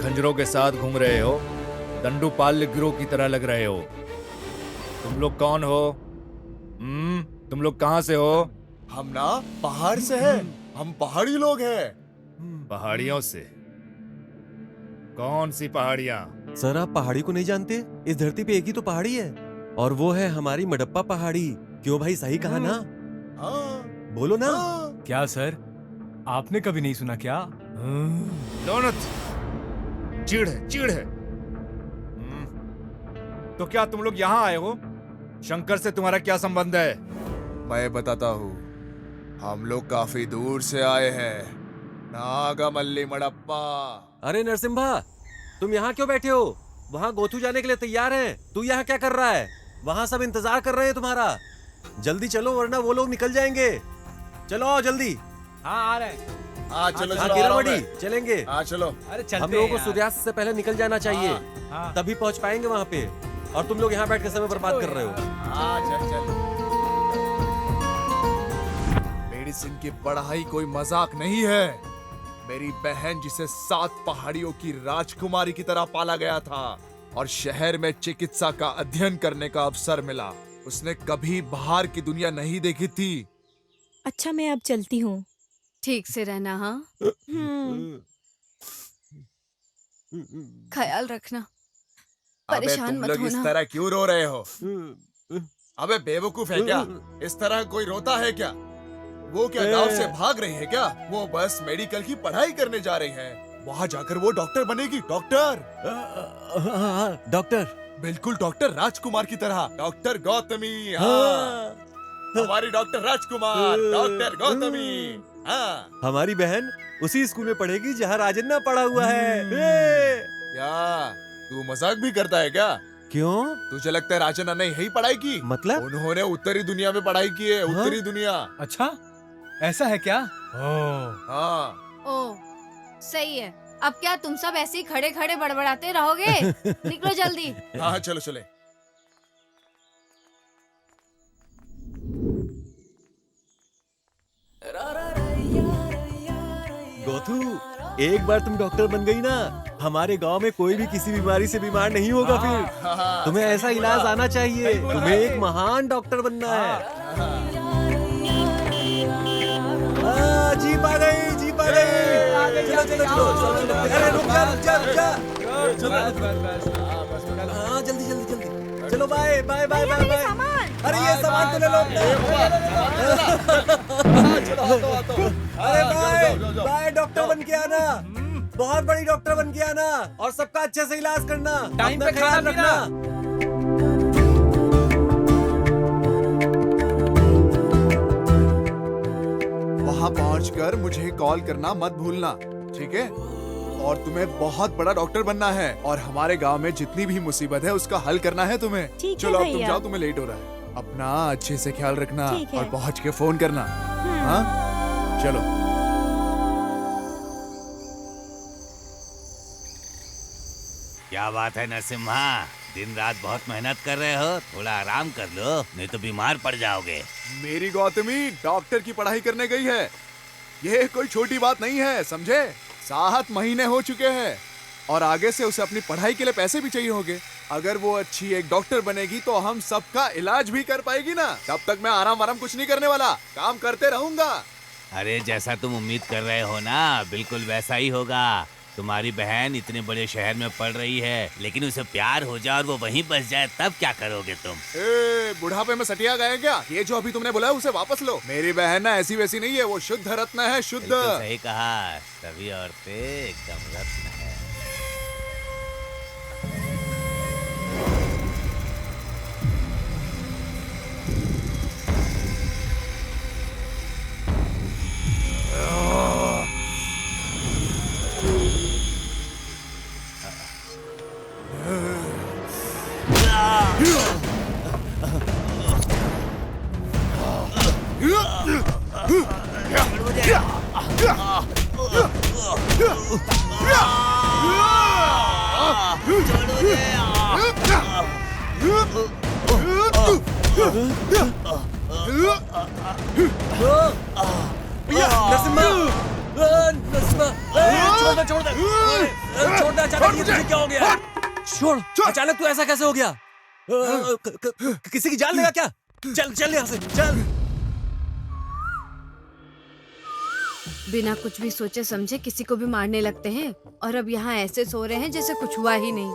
खंजरों के साथ घूम रहे हो, दंडुपाल्य गिरोह की तरह लग रहे हो। तुम लोग कौन हो? तुम लोग कहाँ से हो? हम ना पहाड़ से हैं। हम पहाड़ी लोग हैं। पहाड़ियों से? कौन सी पहाड़ियाँ? सर, आप पहाड़ी को नहीं जानते? इस धरती पे एक ही तो पहाड़ी है, और वो है हमारी मडप्पा पहाड़ी। क्यों भाई, सही कहा ना? बोलो ना। क्या सर, आपने कभी नहीं सुना क्या? दोनत चिढ़ है, चिढ़ है। तो क्या तुम लोग यहाँ आए हो? शंकर से तुम्हारा क्या संबंध है? मैं बताता हूँ। हम लोग काफी दूर से आए हैं, नागामल्ली मडप्पा। अरे नरसिम्हा, तुम यहाँ क्यों बैठे हो? वहाँ गोथू जाने के लिए तैयार हैं। तू यहाँ क्या कर रहा है? वहाँ सब इंतजार कर रहे हैं तुम्हारा। जल्दी चलो, वरना वो लोग निकल जाएंगे। चलो आओ जल्दी। हाँ आ रहे हैं। हाँ चलो हाँ चलो किरण आ रहा हूं बड़ी मैं। चलेंगे। हाँ चलो। अरे चलते हम लोगों हैं को यार। सूर्यास्त से पहले निकल जाना चाहिए, हाँ। तभी पहुंच पाएंगे वहाँ पे। और तुम लोग यहाँ बैठ के समय बर्बाद कर रहे हो। हाँ चल चल। मेडिसिन की पढ़ाई कोई मजाक नहीं है। मेरी बहन जिसे 7 पहाड़ियों की राजकुमारी की तरह पाला गया था और शहर में चिकित्सा का अध्ययन करने का अवसर मिला, उसने कभी बाहर की दुनिया नहीं देखी थी। अच्छा मैं अब चलती हूँ। ठीक से रहना। हाँ ख्याल रखना, अबे परेशान तुम मत लोग इस होना। तरह क्यों रो रहे हो? अबे बेवकूफ है क्या? इस तरह कोई रोता है क्या? वो क्या गांव से भाग रही है क्या? वो बस मेडिकल की पढ़ाई करने जा रही है। वहाँ जाकर वो डॉक्टर बनेगी। डॉक्टर, डॉक्टर, बिल्कुल डॉक्टर राजकुमार की तरह। डॉक्टर गौतमी। हाँ हमारी डॉक्टर राजकुमार, डॉक्टर गौतमी। हाँ हमारी बहन उसी स्कूल में पढ़ेगी जहाँ राजन्ना पढ़ा हुआ है। क्या तू मजाक भी करता है क्या? क्यों? तुझे लगता है राजना ने यही पढ़ाई की? मतलब? उन्होंने उत्तरी दुनिया में पढ़ाई की है। उत्तरी दुनिया। अच्छा ऐसा है क्या? हाँ ओ सही है। अब क्या तुम सब ऐसे ही खड़े खड़े बड़बड़ाते रहोगे? निकलो जल्दी। हाँ चलो चले। गोथू, एक बार तुम डॉक्टर बन गई ना, हमारे गांव में कोई भी किसी बीमारी से बीमार नहीं होगा फिर। तुम्हें ऐसा इलाज आना चाहिए। तुम्हें एक महान डॉक्टर बनना है। जीप आ गई, जीप आ गई। चलो चलो चलो। अरे रुक जा रुक जा रुक जा। हाँ जल्दी जल्दी जल्दी। चलो bye bye bye bye bye. अरे ये सामान तो ले लो अपना। अरे बाय बाय, डॉक्टर बन के आना। बहुत बड़ी डॉक्टर बन के आना और सबका अच्छे से इलाज करना। टाइम पे अपना ख्याल खाना रखना। वहाँ पहुँचकर मुझे कॉल करना मत भूलना, ठीक है? और तुम्हें बहुत बड़ा डॉक्टर बनना है और हमारे गांव में जितनी भी मुसीबत है उसका हल करना है तुम्हें। ठीक है चलो अब तुम भैया। जाओ, तुम्हें लेट हो रहा है। अपना अच्छे से ख्याल रखना ठीक है। और पहुँच के फोन करना। हाँ चलो। क्या बात है नरसिम्हा, दिन रात बहुत मेहनत कर रहे हो, थोड़ा आराम कर लो नहीं तो बीमार पड़ जाओगे। मेरी गौतमी डॉक्टर की पढ़ाई करने गई है। ये कोई छोटी बात नहीं है, समझे? 7 महीने हो चुके हैं और आगे से उसे अपनी पढ़ाई के लिए पैसे भी चाहिए होंगे। अगर वो अच्छी एक डॉक्टर बनेगी तो हम सबका इलाज भी कर पाएगी ना। तब तक मैं आराम कुछ नहीं करने वाला, काम करते रहूंगा। अरे जैसा तुम उम्मीद कर रहे हो ना, बिल्कुल वैसा ही होगा। तुम्हारी बहन इतने बड़े शहर में पढ़ रही है, लेकिन उसे प्यार हो जाए और वो वहीं बस जाए, तब क्या करोगे तुम? ए, बुढ़ापे में सटिया गए क्या? ये जो अभी तुमने बोला है उसे वापस लो। मेरी बहन ना ऐसी वैसी नहीं है, वो शुद्ध रत्न है, शुद्ध। बिल्कुल सही कहा, सभी औरतें एकदम रत्न है। छोड़, अचानक तू ऐसा कैसे हो गया? किसी की जान लेगा क्या? चल चल यहाँ से चल। बिना कुछ भी सोचे समझे किसी को भी मारने लगते हैं और अब यहाँ ऐसे सो रहे हैं जैसे कुछ हुआ ही नहीं।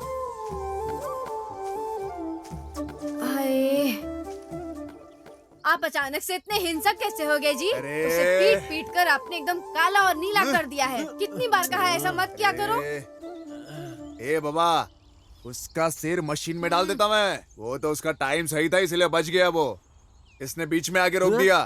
हाय, आप अचानक से इतने हिंसक कैसे हो गए जी? उसे पीट पीट कर आपने एकदम काला और नीला कर दिया है। कितनी बार कहा है ऐसा मत किया करो। ए बाबा, उसका सिर मशीन में डाल देता मैं। वो तो उसका टाइम सही था इसलिए बच गया वो। इसने बीच में आके रोक दिया।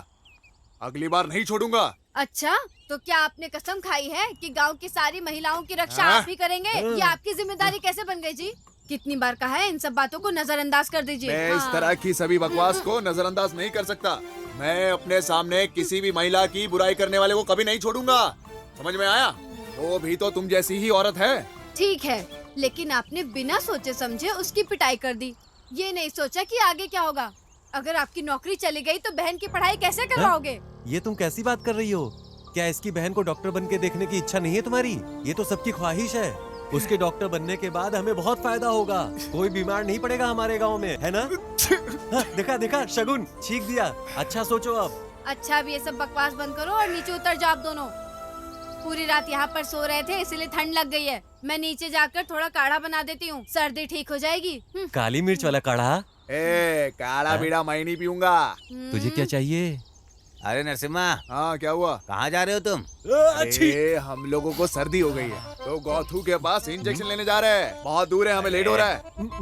अगली बार नहीं छोड़ूंगा। अच्छा, तो क्या आपने कसम खाई है कि गांव की सारी महिलाओं की रक्षा आप ही करेंगे? ये आपकी जिम्मेदारी कैसे बन गई जी? कितनी बार कहा है इन सब बातों को नजरअंदाज कर दीजिए। मैं इस तरह की सभी बकवास को नजरअंदाज नहीं कर सकता। मैं अपने सामने किसी भी महिला की बुराई करने वाले को कभी नहीं छोड़ूंगा, समझ में आया? वो भी तो तुम जैसी ही औरत है। ठीक है, लेकिन आपने बिना सोचे समझे उसकी पिटाई कर दी। ये नहीं सोचा कि आगे क्या होगा। अगर आपकी नौकरी चली गई तो बहन की पढ़ाई कैसे करवाओगे? ये तुम कैसी बात कर रही हो? क्या इसकी बहन को डॉक्टर बन के देखने की इच्छा नहीं है तुम्हारी? ये तो सबकी ख्वाहिश है। उसके डॉक्टर बनने के बाद हमें बहुत फायदा होगा। कोई बीमार नहीं पड़ेगा हमारे गांव में, है ना? हाँ, देखा देखा शगुन छींक दिया। अच्छा सोचो अब। अच्छा, अब ये सब बकवास बंद करो और नीचे उतर जाओ आप दोनों। पूरी रात यहाँ पर सो रहे थे इसलिए ठंड लग गई है। मैं नीचे जाकर थोड़ा काढ़ा बना देती हूँ, सर्दी ठीक हो जाएगी। काली मिर्च वाला काढ़ा? काढ़ा बीड़ा मैं नहीं पीऊंगा। तुझे क्या चाहिए? अरे नरसिम्हा, हाँ क्या हुआ? कहाँ जा रहे हो तुम? अरे हम लोगों को सर्दी हो गई है तो गौथू के पास इंजेक्शन लेने जा रहे हैं। बहुत दूर है, हमें लेट हो रहा है।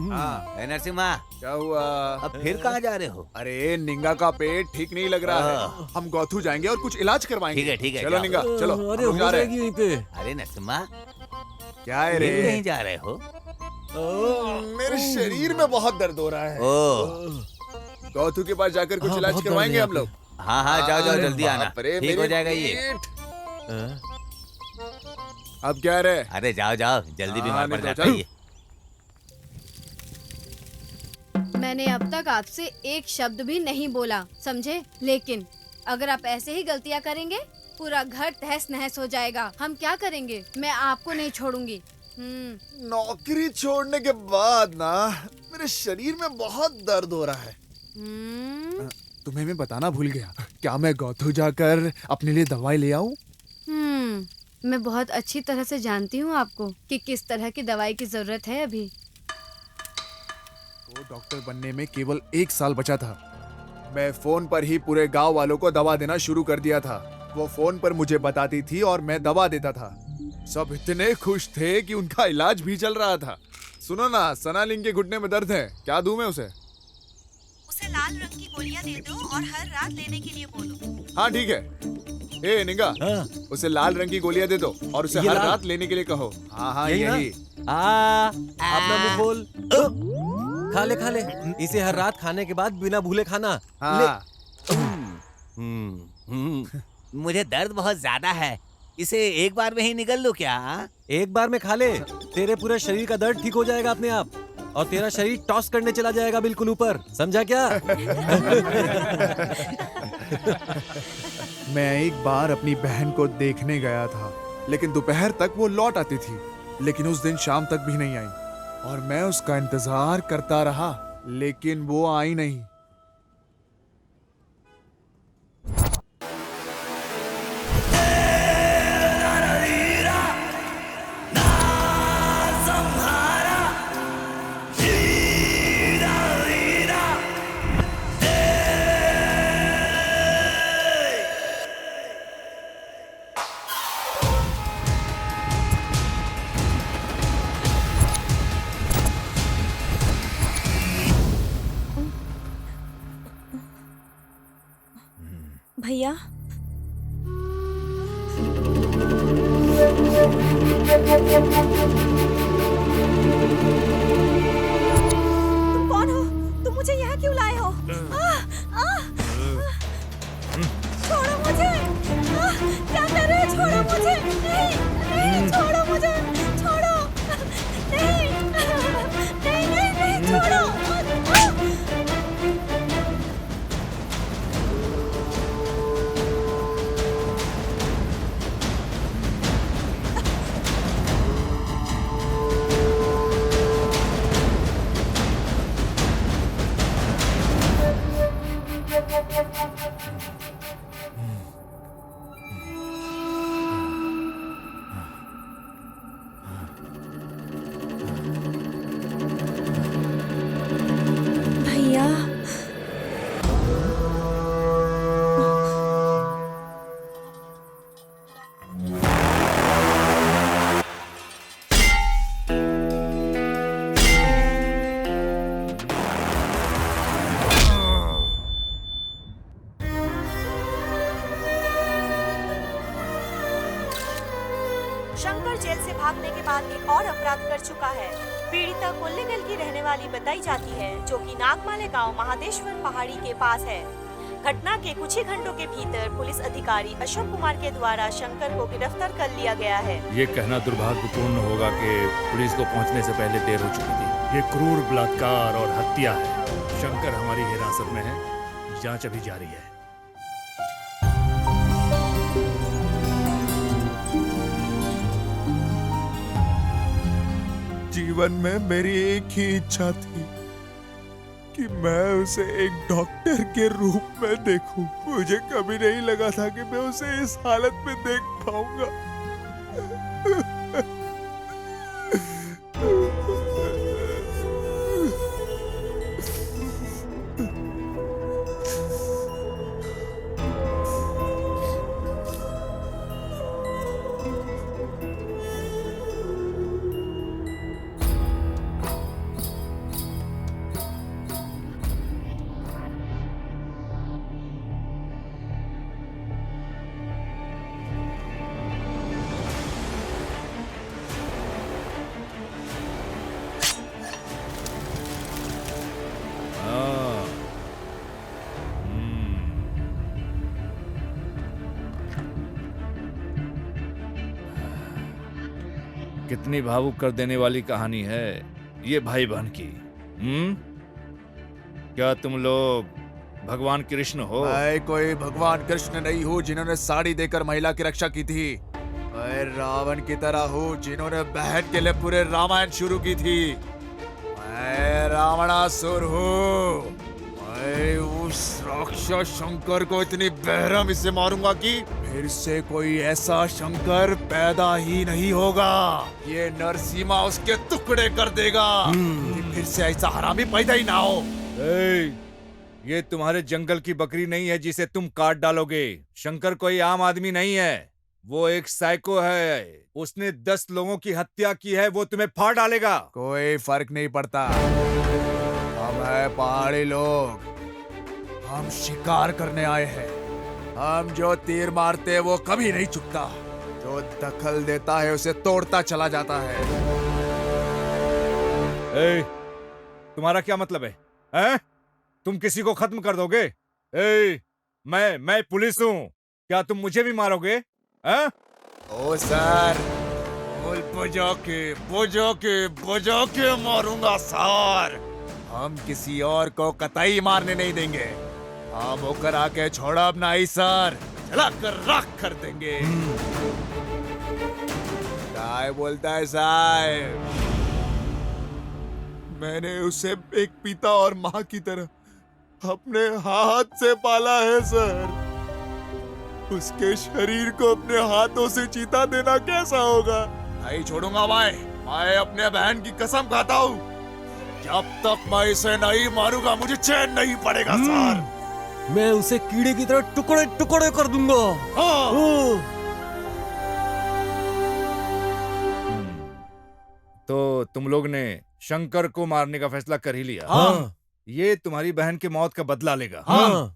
हाँ नरसिम्हा, क्या हुआ? अब फिर कहाँ जा रहे हो? अरे निंगा का पेट ठीक नहीं लग रहा है, हम गौथू जाएंगे और कुछ इलाज करवाएंगे। ठीक है चलो जाओ। निंगा चलो। अरे हम लोग जा हो रहे जाएगी यहीं पे। अरे नरसिम्हा, क्या है रे? कहीं जा रहे हो? मेरे शरीर में बहुत दर्द हो रहा है। गौथू के पास जाकर कुछ इलाज करवाएंगे हम लोग। हाँ हाँ जाओ जाओ, जल्दी आना, अरे ठीक हो जाएगा ये। अब क्या रे? अरे जाओ जाओ, जल्दी बीमार पड़ नहीं तो जाता है ये। मैंने अब तक आपसे एक शब्द भी नहीं बोला, समझे? लेकिन अगर आप ऐसे ही गलतियाँ करेंगे पूरा घर तहस नहस हो जाएगा। हम क्या करेंगे? मैं आपको नहीं छोड़ूंगी। नौकरी छोड़ने के बाद ना मेरे शरीर में बहुत दर्द हो रहा है। तुम्हें मैं बताना भूल गया, क्या मैं गौथू जाकर अपने लिए दवाई ले आऊं? मैं बहुत अच्छी तरह से जानती हूँ आपको कि किस तरह की दवाई की जरूरत है अभी। तो डॉक्टर बनने में केवल 1 साल बचा था। मैं फोन पर ही पूरे गांव वालों को दवा देना शुरू कर दिया था। वो फोन पर मुझे बताती थी और मैं दवा देता था। सब इतने खुश थे कि उनका इलाज भी चल रहा था। सुनो ना, सना लिंग के घुटने में दर्द है, क्या दूं मैं उसे? उसे लाल रंग की गोलियां दे दो और हर रात लेने के लिए बोलो। हाँ ठीक है। ए निंगा, उसे लाल रंग की गोलियां दे दो और उसे हर रात लेने के लिए कहो। हाँ हाँ यही। अपना मुंह खोल। खा ले इसे हर रात खाने के बाद बिना भूले खाना। हाँ। मुझे दर्द बहुत ज्यादा है, इसे एक बार में ही निकल लो क्या? एक बार में खा ले, तेरे पूरे शरीर का दर्द ठीक हो जाएगा अपने आप और तेरा शरीर टॉस करने चला जाएगा बिल्कुल ऊपर, समझा क्या? मैं एक बार अपनी बहन को देखने गया था, लेकिन दोपहर तक वो लौट आती थी, लेकिन उस दिन शाम तक भी नहीं आई और मैं उसका इंतजार करता रहा, लेकिन वो आई नहीं। भैया, तुम कौन हो? तुम मुझे यहाँ क्यों लाए हो? छोड़ो मुझे! क्या कर रहे हो? छोड़ो मुझे! नहीं, छोड़ो मुझे! छोड़ो! नहीं, छोड़ो! भैया, शंकर जेल से भागने के बाद एक और अपराध कर चुका है। पीड़िता कोल्लेगल की रहने वाली बताई जाती है, जो कि नागमाले गांव महादेश्वर पहाड़ी के पास है। घटना के कुछ ही घंटों के भीतर पुलिस अधिकारी अशोक कुमार के द्वारा शंकर को गिरफ्तार कर लिया गया है। ये कहना दुर्भाग्यपूर्ण होगा कि पुलिस को पहुंचने से पहले देर हो चुकी थी। ये क्रूर बलात्कार और हत्या है। शंकर हमारी हिरासत में है, जांच अभी जारी है। जीवन में मेरी एक ही इच्छा थी कि मैं उसे एक डॉक्टर के रूप में देखूं। मुझे कभी नहीं लगा था कि मैं उसे इस हालत में देख पाऊंगा। कितनी भावुक कर देने वाली कहानी है ये भाई बहन की। क्या तुम लोग भगवान कृष्ण हो? मैं कोई भगवान कृष्ण नहीं हूँ जिन्होंने साड़ी देकर महिला की रक्षा की थी। मैं रावण की तरह हूँ जिन्होंने बहन के लिए पूरे रामायण शुरू की थी। मैं रावणासुर हूँ। मैं उस राक्षस शंकर को इतनी बेरहमी से मारूंगा कि फिर से कोई ऐसा शंकर पैदा ही नहीं होगा। ये नरसिम्हा उसके टुकड़े कर देगा कि फिर से ऐसा हरामी पैदा ही ना हो। ये तुम्हारे जंगल की बकरी नहीं है जिसे तुम काट डालोगे। शंकर कोई आम आदमी नहीं है, वो एक साइको है। उसने 10 लोगों की हत्या की है, वो तुम्हें फाड़ डालेगा। कोई फर्क नहीं पड़ता। हम है पहाड़ी लोग, हम शिकार करने आए हैं। हम जो तीर मारते वो कभी नहीं चुकता। जो दखल देता है उसे तोड़ता चला जाता है। तुम्हारा क्या मतलब है? हैं? तुम किसी को खत्म कर दोगे? मैं पुलिस हूँ, क्या तुम मुझे भी मारोगे? हैं? ओ सर, बुझो के मारूंगा सर। हम किसी और को कतई मारने नहीं देंगे। हम होकर आके छोड़ा अपना ही सर, चला कर राख कर देंगे। क्या बोलता है साहब? मैंने उसे एक पिता और माँ की तरह अपने हाथ से पाला है सर। उसके शरीर को अपने हाथों से चीता देना कैसा होगा? नहीं छोड़ूंगा मैं अपने बहन की कसम खाता हूँ। जब तक मैं इसे नहीं मारूंगा मुझे चैन नहीं पड़ेगा सर। मैं उसे कीड़े की तरह टुकड़े टुकड़े कर दूंगा। तो तुम लोग ने शंकर को मारने का फैसला कर ही लिया? हाँ। ये तुम्हारी बहन की मौत का बदला लेगा। हाँ।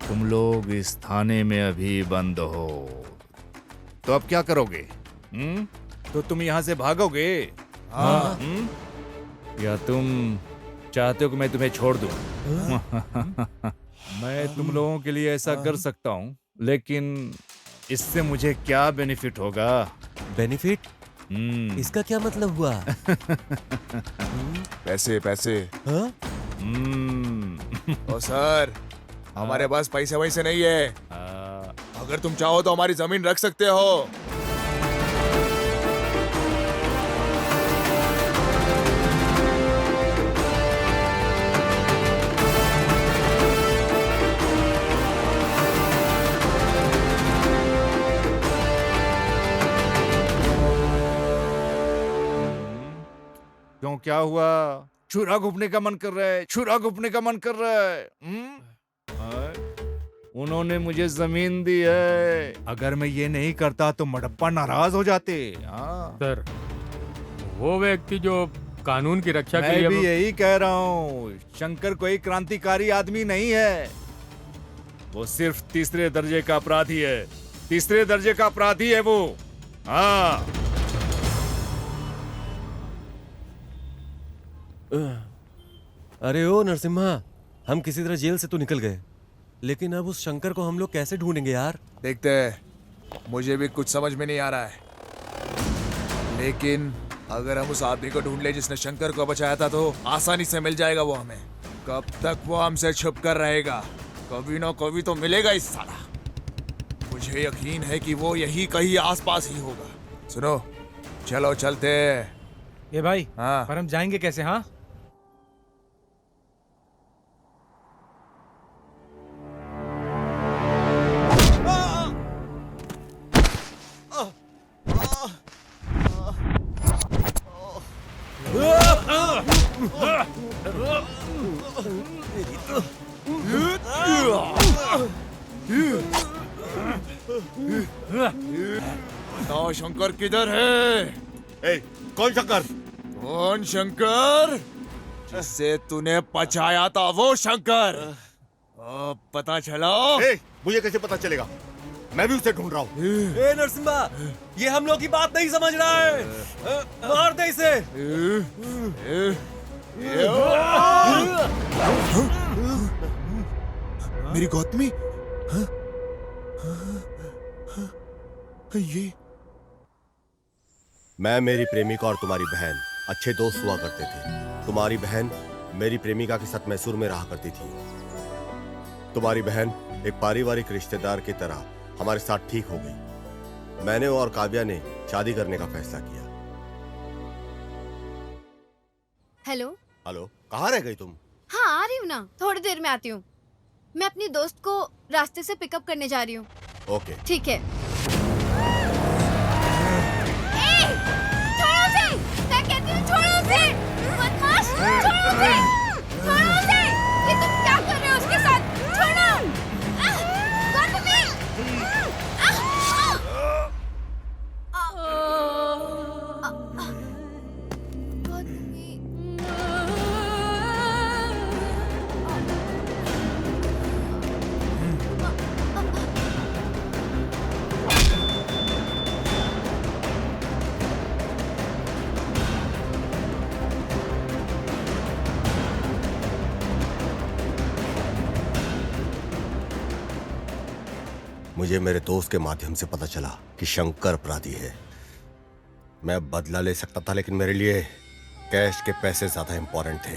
तुम लोग इस थाने में अभी बंद हो, तो अब क्या करोगे? तो तुम यहाँ से भागोगे? हाँ। या तुम चाहते हो कि मैं तुम्हें छोड़ दूं? मैं तुम लोगों के लिए ऐसा कर सकता हूँ, लेकिन इससे मुझे क्या बेनिफिट होगा? बेनिफिट? इसका क्या मतलब हुआ? पैसे पैसे। हाँ? ओ सर, हमारे पास पैसे वैसे नहीं है। अगर तुम चाहो तो हमारी जमीन रख सकते हो। क्यों, क्या हुआ? छुरा घुपने का मन कर रहा है? छुरा घुपने का मन कर रहा है? उन्होंने मुझे जमीन दी है। अगर मैं ये नहीं करता तो मडप्पा नाराज हो जाते। सर, वो व्यक्ति जो कानून की रक्षा के लिए मैं भी यही कह रहा हूँ। शंकर कोई क्रांतिकारी आदमी नहीं है, वो सिर्फ तीसरे दर्जे का अपराधी है। तीसरे दर्जे का अपराधी है वो। हाँ, अरे ओ नरसिम्हा, हम किसी तरह जेल से तो निकल गए, लेकिन अब उस शंकर को हम लोग कैसे ढूंढेंगे यार? देखते हैं, मुझे भी कुछ समझ में नहीं आ रहा है। लेकिन अगर हम उस आदमी को ढूंढ ले जिसने शंकर को बचाया था तो आसानी से मिल जाएगा वो हमें। कब तक वो हमसे छुप कर रहेगा? कभी ना कभी तो मिलेगा इस साला। मुझे यकीन है कि वो यही कहीं आसपास ही होगा। सुनो, चलो चलते हैं। ये भाई, हाँ। पर हम जाएंगे कैसे? हाँ, बताओ शंकर किधर है? ए, कौन शंकर? कौन शंकर? जिसे तूने बचाया था वो शंकर। अब पता चला? ए, मुझे कैसे पता चलेगा? मैं भी उसे ढूंढ रहा हूँ। ए नरसिम्हा, ये हम लोग की बात नहीं समझ रहा है। मार दे इसे। मेरी गौतमी? ये मैं, मेरी प्रेमिका और तुम्हारी बहन अच्छे दोस्त हुआ करते थे। तुम्हारी बहन मेरी प्रेमिका के साथ मैसूर में रहा करती थी। तुम्हारी बहन एक पारिवारिक रिश्तेदार की तरह हमारे साथ ठीक हो गई। मैंने और काव्या ने शादी करने का फैसला किया। हेलो। हेलो, कहाँ रह गई तुम? हाँ, आ रही हूँ ना, थोड़ी देर में आती हूँ। मैं अपनी दोस्त को रास्ते से पिकअप करने जा रही हूँ। ओके। ठीक है। छोड़ो उसे! मैं कहती हूँ छोड़ो उसे! बदमाश! छोड़ो उसे! छोड़ो उसे! ये तुम क्या कर रहे हो उसके साथ? छोड़ो! गौतमी! मुझे मेरे दोस्त के माध्यम से पता चला कि शंकर अपराधी है। मैं बदला ले सकता था, लेकिन मेरे लिए कैश के पैसे ज्यादा इंपॉर्टेंट थे।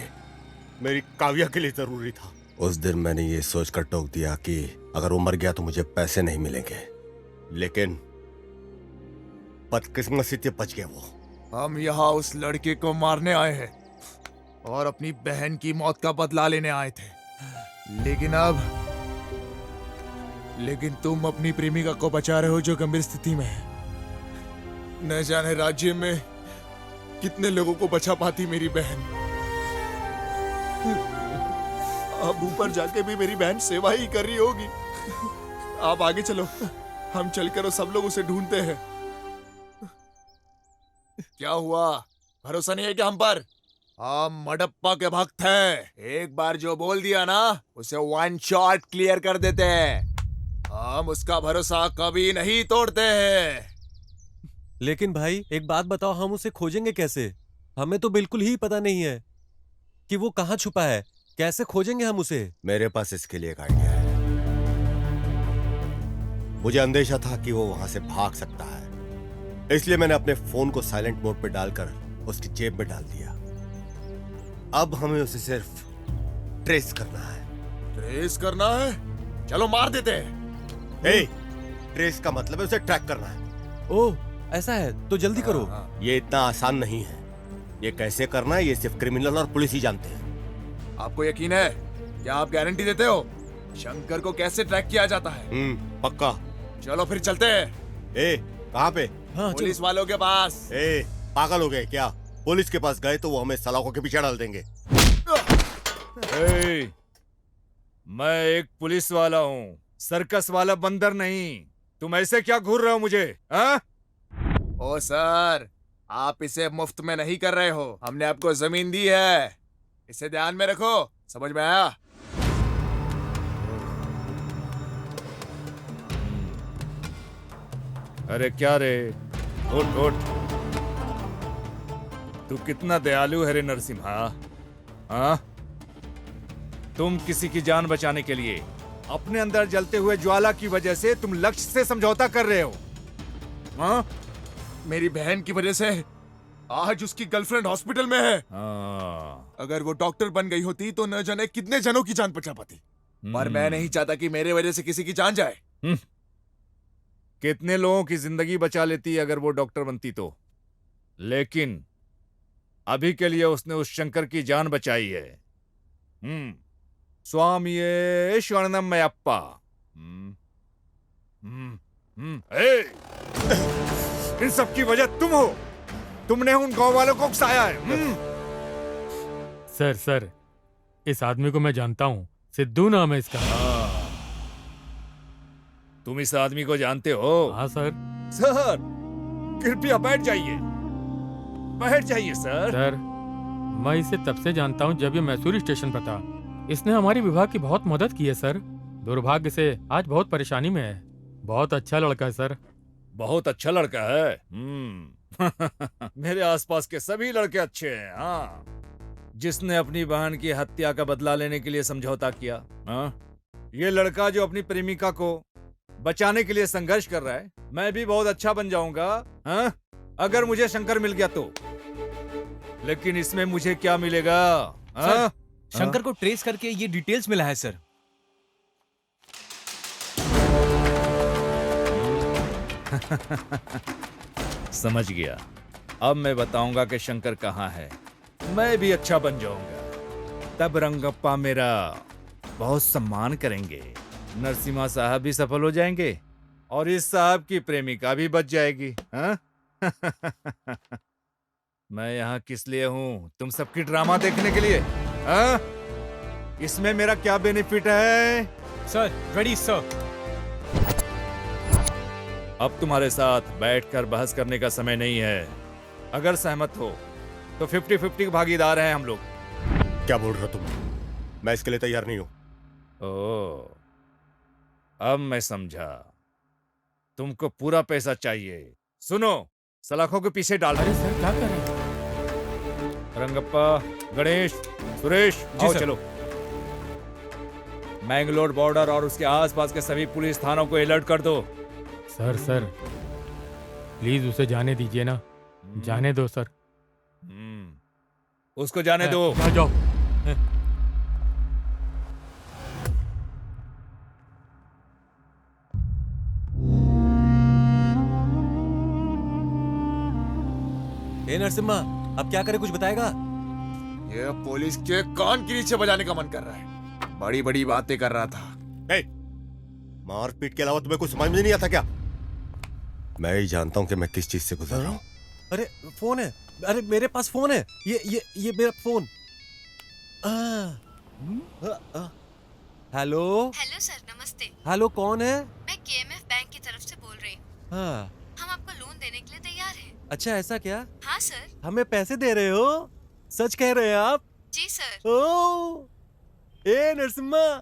मेरी काव्या के लिए जरूरी था। उस दिन मैंने ये सोचकर टोक दिया कि अगर वो मर गया तो मुझे पैसे नहीं मिलेंगे, लेकिन बदकिस्मत से बच गया वो। हम यहाँ उस लड़के को मारने आए हैं और अपनी बहन की मौत का बदला लेने आए थे। लेकिन तुम अपनी प्रेमिका को बचा रहे हो जो गंभीर स्थिति में है। न जाने राज्य में कितने लोगों को बचा पाती मेरी बहन। अब ऊपर जाके भी मेरी बहन सेवा ही कर रही होगी। आप आगे चलो, हम चलकर सब लोग उसे ढूंढते हैं। क्या हुआ? भरोसा नहीं है क्या हम पर? हम मडप्पा के भक्त हैं। एक बार जो बोल दिया ना, उसे वन शॉट क्लियर कर देते हैं। हम उसका भरोसा कभी नहीं तोड़ते हैं। लेकिन भाई एक बात बताओ, हम उसे खोजेंगे कैसे? हमें तो बिल्कुल ही पता नहीं है कि वो कहाँ छुपा है। कैसे खोजेंगे हम उसे? मेरे पास इसके लिए एक आइडिया है। मुझे अंदेशा था कि वो वहां से भाग सकता है, इसलिए मैंने अपने फोन को साइलेंट मोड पे डालकर उसकी जेब में डाल दिया। अब हमें उसे सिर्फ ट्रेस करना है। ट्रेस करना है? चलो मार देते हैं। ट्रेस का मतलब है उसे ट्रैक करना है। ओह, ऐसा है तो जल्दी करो। ये इतना आसान नहीं है। ये कैसे करना है ये सिर्फ क्रिमिनल और पुलिस ही जानते हैं। आपको यकीन है? क्या आप गारंटी देते हो? शंकर को कैसे ट्रैक किया जाता है? पक्का। चलो फिर चलते हैं। कहाँ पे? पुलिस वालों के पास। पागल हो गए क्या? पुलिस के पास गए तो वो हमें सलाखों के पीछे डाल देंगे। मैं एक पुलिस वाला हूँ, सर्कस वाला बंदर नहीं। तुम ऐसे क्या घूर रहे हो मुझे? हाँ? ओ सर, आप इसे मुफ्त में नहीं कर रहे हो। हमने आपको जमीन दी है, इसे ध्यान में रखो। समझ में आया? अरे क्या रे, उठ उठ। तू कितना दयालु है रे नरसिम्हा। हाँ? तुम किसी की जान बचाने के लिए अपने अंदर जलते हुए ज्वाला की वजह से तुम लक्ष्य से समझौता कर रहे हो। हाँ? मेरी बहन की वजह से आज उसकी गर्लफ्रेंड हॉस्पिटल में है। हाँ। अगर वो डॉक्टर बन गई होती तो न जाने कितने जनों की जान बचा पाती। पर मैं नहीं चाहता कि मेरे वजह से किसी की जान जाए। कितने लोगों की जिंदगी बचा लेती अगर वो डॉक्टर बनती तो। लेकिन अभी के लिए उसने उस शंकर की जान बचाई है। स्वामी शरणमयप्पा। इन सब की वजह तुम हो। तुमने उन गांव वालों को उकसाया है। सर इस आदमी को मैं जानता हूँ, सिद्धू नाम है इसका। तुम इस आदमी को जानते हो? हाँ सर। सर कृपया बैठ जाइए, बैठ जाइए सर। सर मैं इसे तब से जानता हूँ जब ये मैसूर स्टेशन पर था। इसने हमारी विभाग की बहुत मदद की है सर। दुर्भाग्य से आज बहुत परेशानी में है। बहुत अच्छा लड़का है सर। बहुत अच्छा लड़का है। मेरे आसपास के सभी लड़के अच्छे हैं। हाँ, जिसने अपनी बहन की हत्या का बदला लेने के लिए समझौता किया। हाँ, ये लड़का जो अपनी प्रेमिका को बचाने के लिए संघर्ष कर रहा है। मैं भी बहुत अच्छा बन जाऊंगा हाँ? अगर मुझे शंकर मिल गया तो। लेकिन इसमें मुझे क्या मिलेगा? हाँ? शंकर को ट्रेस करके ये डिटेल्स मिला है सर। समझ गया। अब मैं बताऊंगा कि शंकर कहाँ है। मैं भी अच्छा बन जाऊंगा। तब रंगप्पा मेरा बहुत सम्मान करेंगे। नरसिम्हा साहब भी सफल हो जाएंगे और इस साहब की प्रेमिका भी बच जाएगी। हाँ? मैं यहाँ किस लिए हूँ? तुम सबकी ड्रामा देखने के लिए? हाँ? इसमें मेरा क्या बेनिफिट है? Sir ready sir. अब तुम्हारे साथ बैठकर बहस करने का समय नहीं है। अगर सहमत हो तो 50-50 भागीदार हैं हम लोग। क्या बोल रहे हो तुम? मैं इसके लिए तैयार नहीं हूं। ओह, अब मैं समझा। तुमको पूरा पैसा चाहिए। सुनो, सलाखों के पीछे डाल। अरे सर क्या कर रहे हैं? रंगप्पा, गणेश, सुरेश, आओ चलो। मैंगलोर बॉर्डर और उसके आसपास के सभी पुलिस थानों को अलर्ट कर दो। सर प्लीज उसे जाने दीजिए ना। जाने दो सर। उसको जाने दो। आ जाओ। नरसिम्हा अब क्या करे, कुछ बताएगा? ये पुलिस के कान के नीचे बजाने का मन कर रहा है। बड़ी बड़ी बातें कर रहा था। मारपीट के अलावा तुम्हें कुछ समझ में नहीं आता क्या? मैं ही जानता हूं कि मैं किस चीज से गुजर रहा हूं। अरे फोन है। अरे मेरे पास फोन है। ये मेरा फोन। हेलो। हेलो सर नमस्ते। हेलो कौन है? मैं केएमएफ बैंक की तरफ से बोल रही हूँ। हाँ। हम आपको लोन देने के लिए तैयार हैं। अच्छा ऐसा क्या? हाँ सर। हमें पैसे दे रहे हो? सच कह रहे हैं आप? जी सर। ओ, ए नरसिम्हा,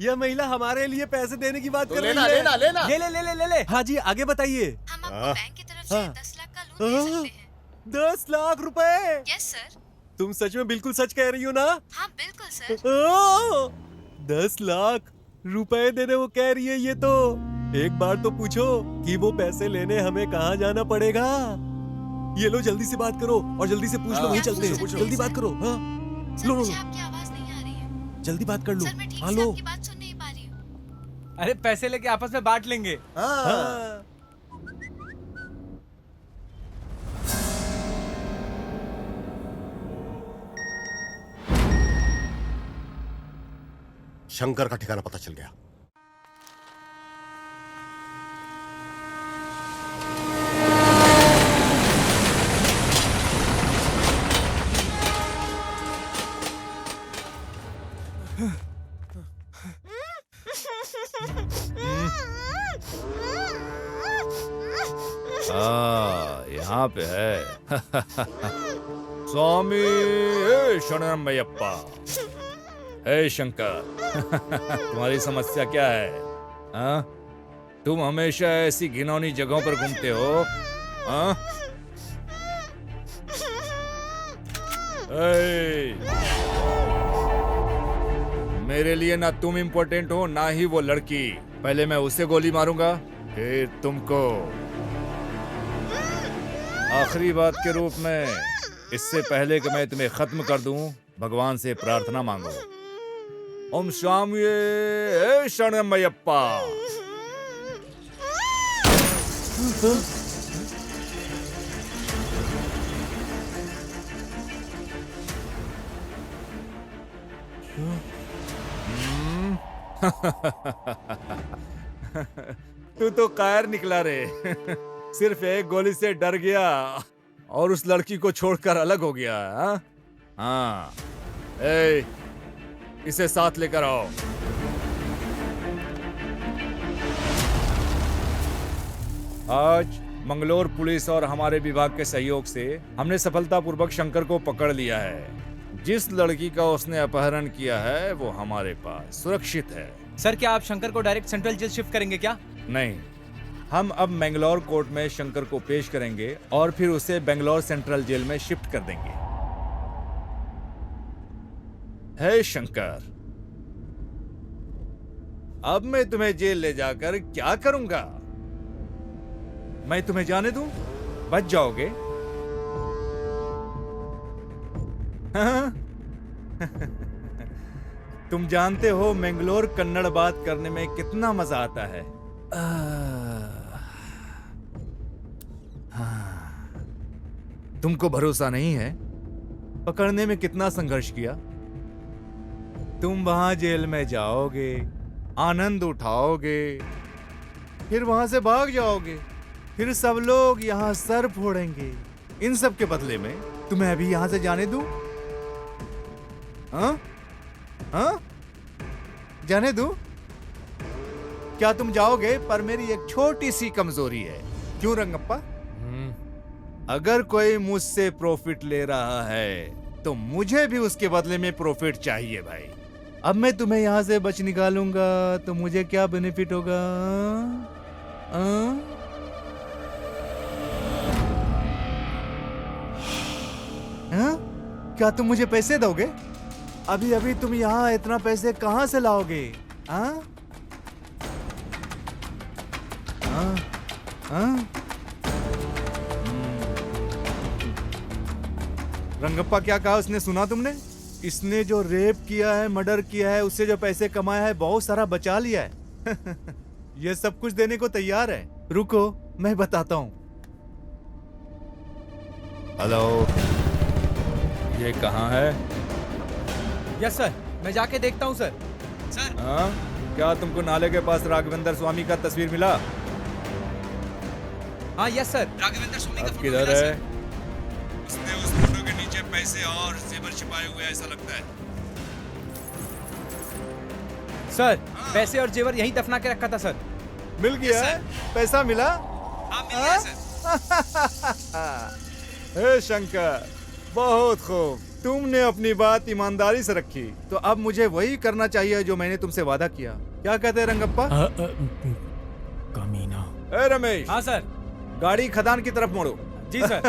यह महिला हमारे लिए पैसे देने की बात कर रही है। लेना लेना। ले। हाँ जी आगे बताइए। हम आपको बैंक की तरफ से 10 लाख का लोन दे सकते हैं। 10 लाख रुपए? Yes sir. तुम सच में बिल्कुल सच कह रही हो ना? हाँ बिल्कुल सर। ओ, 10 लाख रुपए देने वो कह रही है। ये तो एक बार तो पूछो कि वो पैसे लेने हमें कहाँ जाना पड़ेगा। ये लो जल्दी से बात करो और जल्दी से पूछ लो। वहीं चलते हैं। जल्दी बात करो। हाँ लो लो। आपकी आवाज नहीं आ रही है। जल्दी बात कर लो। सर मैं ठीक हाँ से लो। आपकी बात सुन नहीं पा रही हूँ। अरे पैसे लेके आपस में बांट लेंगे। हाँ। शंकर का ठिकाना पता चल गया। यहाँ पे है। स्वामी शरणमयप्पा। हे शंकर, तुम्हारी समस्या क्या है? हाँ? तुम हमेशा ऐसी घिनौनी जगहों पर घूमते हो। हाँ? मेरे लिए ना तुम इम्पोर्टेंट हो ना ही वो लड़की। पहले मैं उसे गोली मारूंगा, फिर तुमको। आखिरी बात के रूप में, इससे पहले कि मैं तुम्हें खत्म कर दूं, भगवान से प्रार्थना मांगो। ओम स्वामी शरणमयप्पा। तू तो कायर निकला रे। सिर्फ एक गोली से डर गया और उस लड़की को छोड़कर अलग हो गया। हाँ, ए, इसे साथ लेकर आओ। आज मंगलोर पुलिस और हमारे विभाग के सहयोग से हमने सफलतापूर्वक शंकर को पकड़ लिया है। जिस लड़की का उसने अपहरण किया है वो हमारे पास सुरक्षित है। सर, क्या आप शंकर को डायरेक्ट सेंट्रल जेल शिफ्ट करेंगे क्या? नहीं, हम अब मैंगलोर कोर्ट में शंकर को पेश करेंगे और फिर उसे बेंगलोर सेंट्रल जेल में शिफ्ट कर देंगे। हे शंकर, अब मैं तुम्हें जेल ले जाकर क्या करूंगा? मैं तुम्हें जाने दूं? बच जाओगे? हाँ? तुम जानते हो मैंगलोर कन्नड़ बात करने में कितना मजा आता है। तुमको भरोसा नहीं है? पकड़ने में कितना संघर्ष किया। तुम वहां जेल में जाओगे, आनंद उठाओगे, फिर वहां से भाग जाओगे, फिर सब लोग यहां सर फोड़ेंगे। इन सब के बदले में तुम्हें अभी यहां से जाने दूं? हाँ? हाँ? जाने दूं? क्या तुम जाओगे? पर मेरी एक छोटी सी कमजोरी है। क्यों रंगप्पा? अगर कोई मुझसे प्रॉफिट ले रहा है तो मुझे भी उसके बदले में प्रॉफिट चाहिए भाई। अब मैं तुम्हें यहां से बच निकालूंगा तो मुझे क्या बेनिफिट होगा? क्या तुम मुझे पैसे दोगे? अभी अभी तुम यहाँ इतना पैसे कहाँ से लाओगे? रंगप्पा क्या कहा उसने, सुना तुमने? इसने जो रेप किया है, मर्डर किया है, उससे जो पैसे कमाया है, बहुत सारा बचा लिया है। ये सब कुछ देने को तैयार है। रुको, मैं बताता हूँ। हेलो, ये कहाँ है? यस सर, मैं जाके देखता हूँ सर। सर, क्या तुमको नाले के पास राघवेंद्र स्वामी का तस्वीर मिला? हाँ यस सर, राघवेंद्र स्वामी का फोटो किधर मिला है? सर। उसने उस फोटो के नीचे पैसे और जेवर छिपाए हुए ऐसा लगता है। सर, पैसे और जेवर यहीं दफना के रखा था सर। मिल गया है? पैसा मिला? हाँ मिल गया सर। हे शंकर, बहुत खूब। तुमने अपनी बात ईमानदारी से रखी, तो अब मुझे वही करना चाहिए जो मैंने तुमसे वादा किया। क्या कहते हैं रंगप्पा? कमीना। ए रमेश। हाँ सर। गाड़ी खदान की तरफ मोड़ो। जी सर।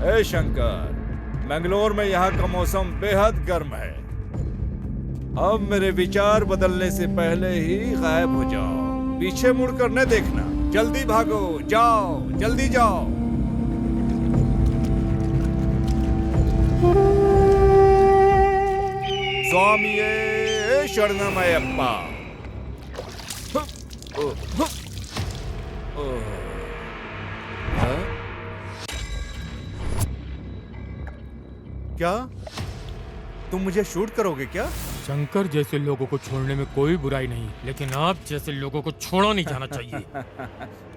ए शंकर, मैंगलोर में यहाँ का मौसम बेहद गर्म है। अब मेरे विचार बदलने से पहले ही गायब हो जाओ। पीछे मुड़कर न देखना। जल्दी भागो, जाओ, जल्दी जाओ। स्वामिये शरणमयप्पा। क्या तुम मुझे शूट करोगे क्या? शंकर जैसे लोगों को छोड़ने में कोई बुराई नहीं, लेकिन आप जैसे लोगों को छोड़ा नहीं जाना चाहिए।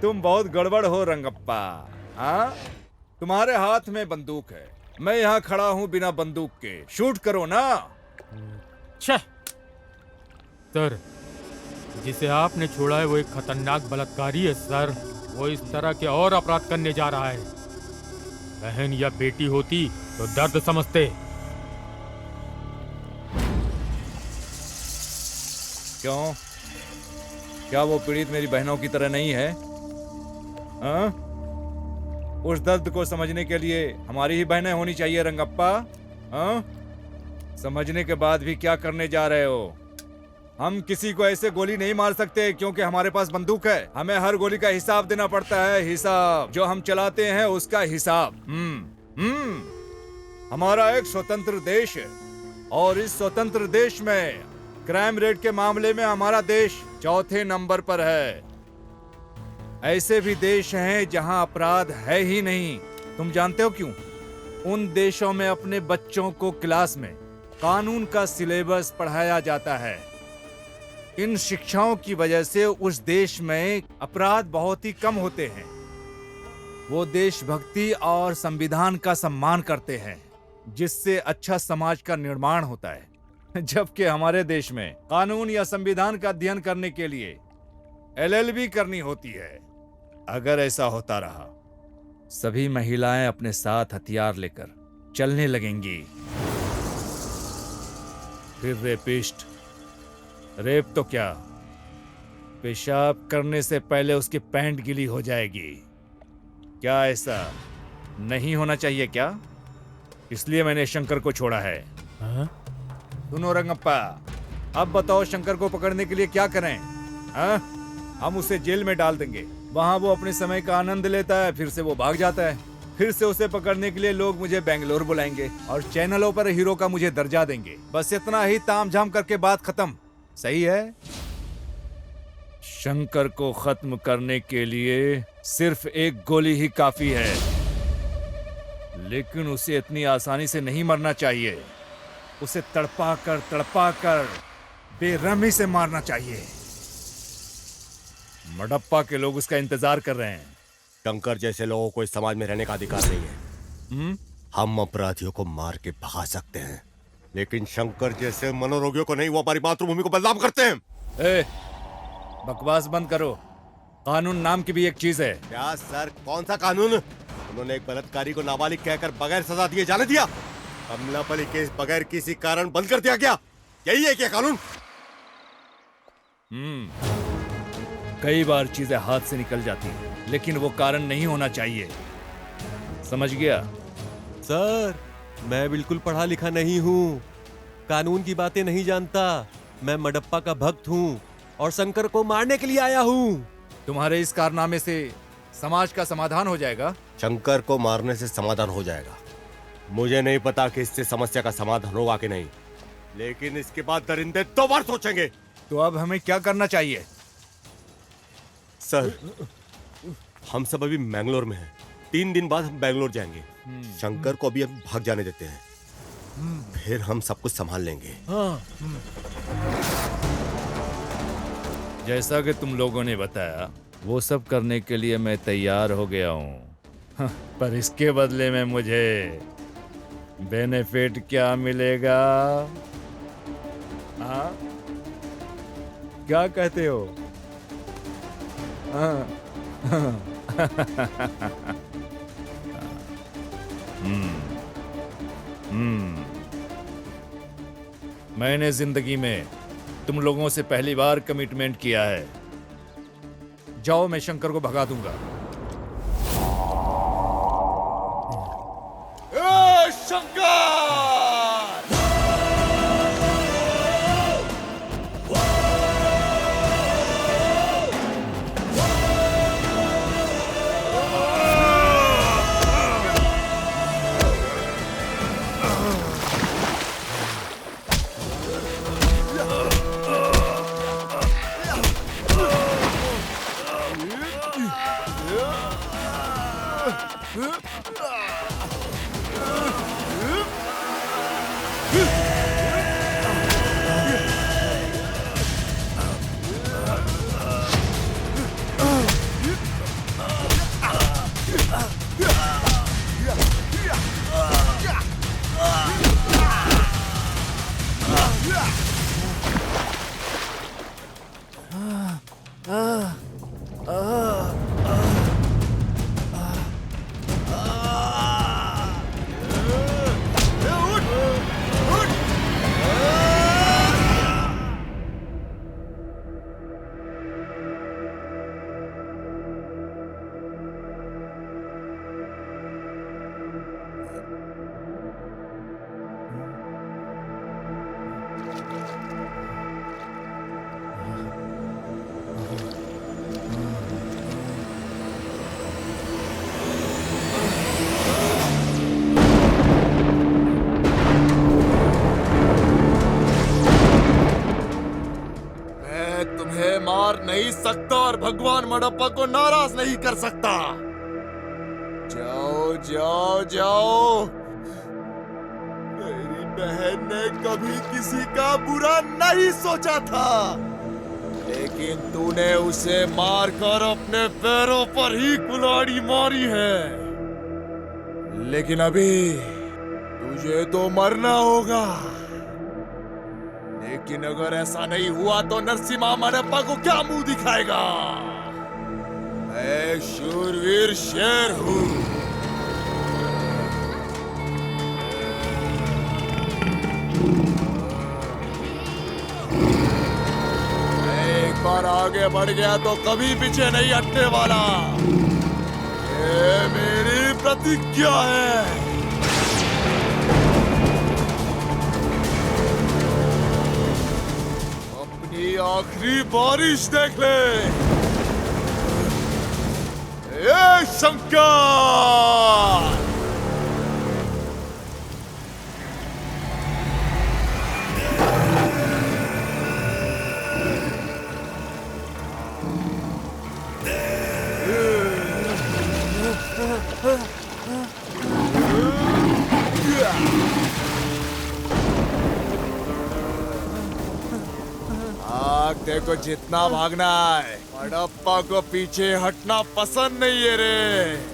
तुम बहुत गड़बड़ हो रंगप्पा। हाँ, तुम्हारे हाथ में बंदूक है, मैं यहाँ खड़ा हूँ बिना बंदूक के। शूट करो ना। सर, जिसे आपने छोड़ा है वो एक खतरनाक बलात्कारी है सर। वो इस तरह के और अपराध करने जा रहा है। बहन या बेटी होती तो दर्द समझते। क्यों? क्या वो पीड़ित मेरी बहनों की तरह नहीं है? हाँ? उस दर्द को समझने के लिए हमारी ही बहनें होनी चाहिए रंगप्पा। हाँ? समझने के बाद भी क्या करने जा रहे हो? हम किसी को ऐसे गोली नहीं मार सकते क्योंकि हमारे पास बंदूक है। हमें हर गोली का हिसाब देना पड़ता है, हिसाब जो हम चलाते हैं उसका हिसाब। हमारा एक स्वतंत्र देश है और इस स्वतंत्र देश में क्राइम रेट के मामले में हमारा देश चौथे नंबर पर है। ऐसे भी देश हैं जहां अपराध है ही नहीं। तुम जानते हो क्यों? उन देशों में अपने बच्चों को क्लास में कानून का सिलेबस पढ़ाया जाता है। इन शिक्षाओं की वजह से उस देश में अपराध बहुत ही कम होते हैं। वो देशभक्ति और संविधान का सम्मान करते हैं, जिससे अच्छा समाज का निर्माण होता है। जबकि हमारे देश में कानून या संविधान का अध्ययन करने के लिए LLB करनी होती है। अगर ऐसा होता रहा, सभी महिलाएं अपने साथ हथियार लेकर चलने लगेंगी। फिर रेपिस्ट, रेप तो क्या, पेशाब करने से पहले उसकी पैंट गीली हो जाएगी। क्या ऐसा नहीं होना चाहिए क्या? इसलिए मैंने शंकर को छोड़ा है। सुनो रंगप्पा, अब बताओ शंकर को पकड़ने के लिए क्या करें? हम उसे जेल में डाल देंगे, वहां वो अपने समय का आनंद लेता है, फिर से वो भाग जाता है। फिर से उसे पकड़ने के लिए लोग मुझे बेंगलोर बुलाएंगे और चैनलों पर हीरो का मुझे दर्जा देंगे। बस इतना ही तामझाम करके बात खत्म। सही है? शंकर को खत्म करने के लिए सिर्फ एक गोली ही काफी है, लेकिन उसे इतनी आसानी से नहीं मरना चाहिए। उसे तड़पा कर बेरहमी से मारना चाहिए। मडप्पा के लोग उसका इंतजार कर रहे हैं। शंकर जैसे लोगों को इस समाज में रहने का अधिकार नहीं है। हम अपराधियों को मार के भगा सकते हैं, लेकिन शंकर जैसे मनोरोगियों को नहीं। वो हमारी मातृभूमि को बदनाम करते हैं। बकवास बंद करो। कानून नाम की भी एक चीज है। क्या सर, कौन सा कानून? उन्होंने एक बलात्कारी को नाबालिग कहकर बगैर सजा दिए जाने दिया। अमलापली केस बगैर किसी कारण बंद कर दिया गया। यही है क्या कानून? कई बार चीजें हाथ से निकल जाती हैं, लेकिन वो कारण नहीं होना चाहिए। समझ गया? सर, मैं बिल्कुल पढ़ा लिखा नहीं हूँ, कानून की बातें नहीं जानता। मैं मडप्पा का भक्त हूँ और शंकर को मारने के लिए आया हूँ। तुम्हारे इस कारनामे से समाज का समाधान हो जाएगा? शंकर को मारने से समाधान हो जाएगा। मुझे नहीं पता कि इससे समस्या का समाधान होगा कि नहीं, लेकिन इसके बाद दरिंदे 2 बार सोचेंगे। तो अब हमें क्या करना चाहिए? सर, हम सब अभी मैंगलोर में हैं। 3 दिन बाद हम बैंगलोर जाएंगे। शंकर को अभी भाग जाने देते हैं, फिर हम सब कुछ संभाल लेंगे। जैसा कि तुम लोगों ने बताया, वो सब करने के लिए मैं तैयार हो गया हूँ। पर इसके बदले में मुझे बेनिफिट क्या मिलेगा? हाँ? क्या कहते हो? मैंने जिंदगी में तुम लोगों से पहली बार कमिटमेंट किया है। जाओ, मैं शंकर को भगा दूंगा। शंकर! सकता और भगवान मडप्पा को नाराज नहीं कर सकता। जाओ जाओ जाओ। मेरी बहन ने कभी किसी का बुरा नहीं सोचा था, लेकिन तूने उसे मारकर अपने पैरों पर ही कुल्हाड़ी मारी है। लेकिन अभी तुझे तो मरना होगा। लेकिन अगर ऐसा नहीं हुआ तो नरसिम्हा मडप्पा को क्या मुंह दिखाएगा? मैं शूरवीर शेर हूं। एक बार आगे बढ़ गया तो कभी पीछे नहीं हटने वाला। ये मेरी प्रतिज्ञा है। अपनी आखिरी बारिश देख ले। ये शंकर। देखो जितना भागना है, मडप्पा को पीछे हटना पसंद नहीं है रे।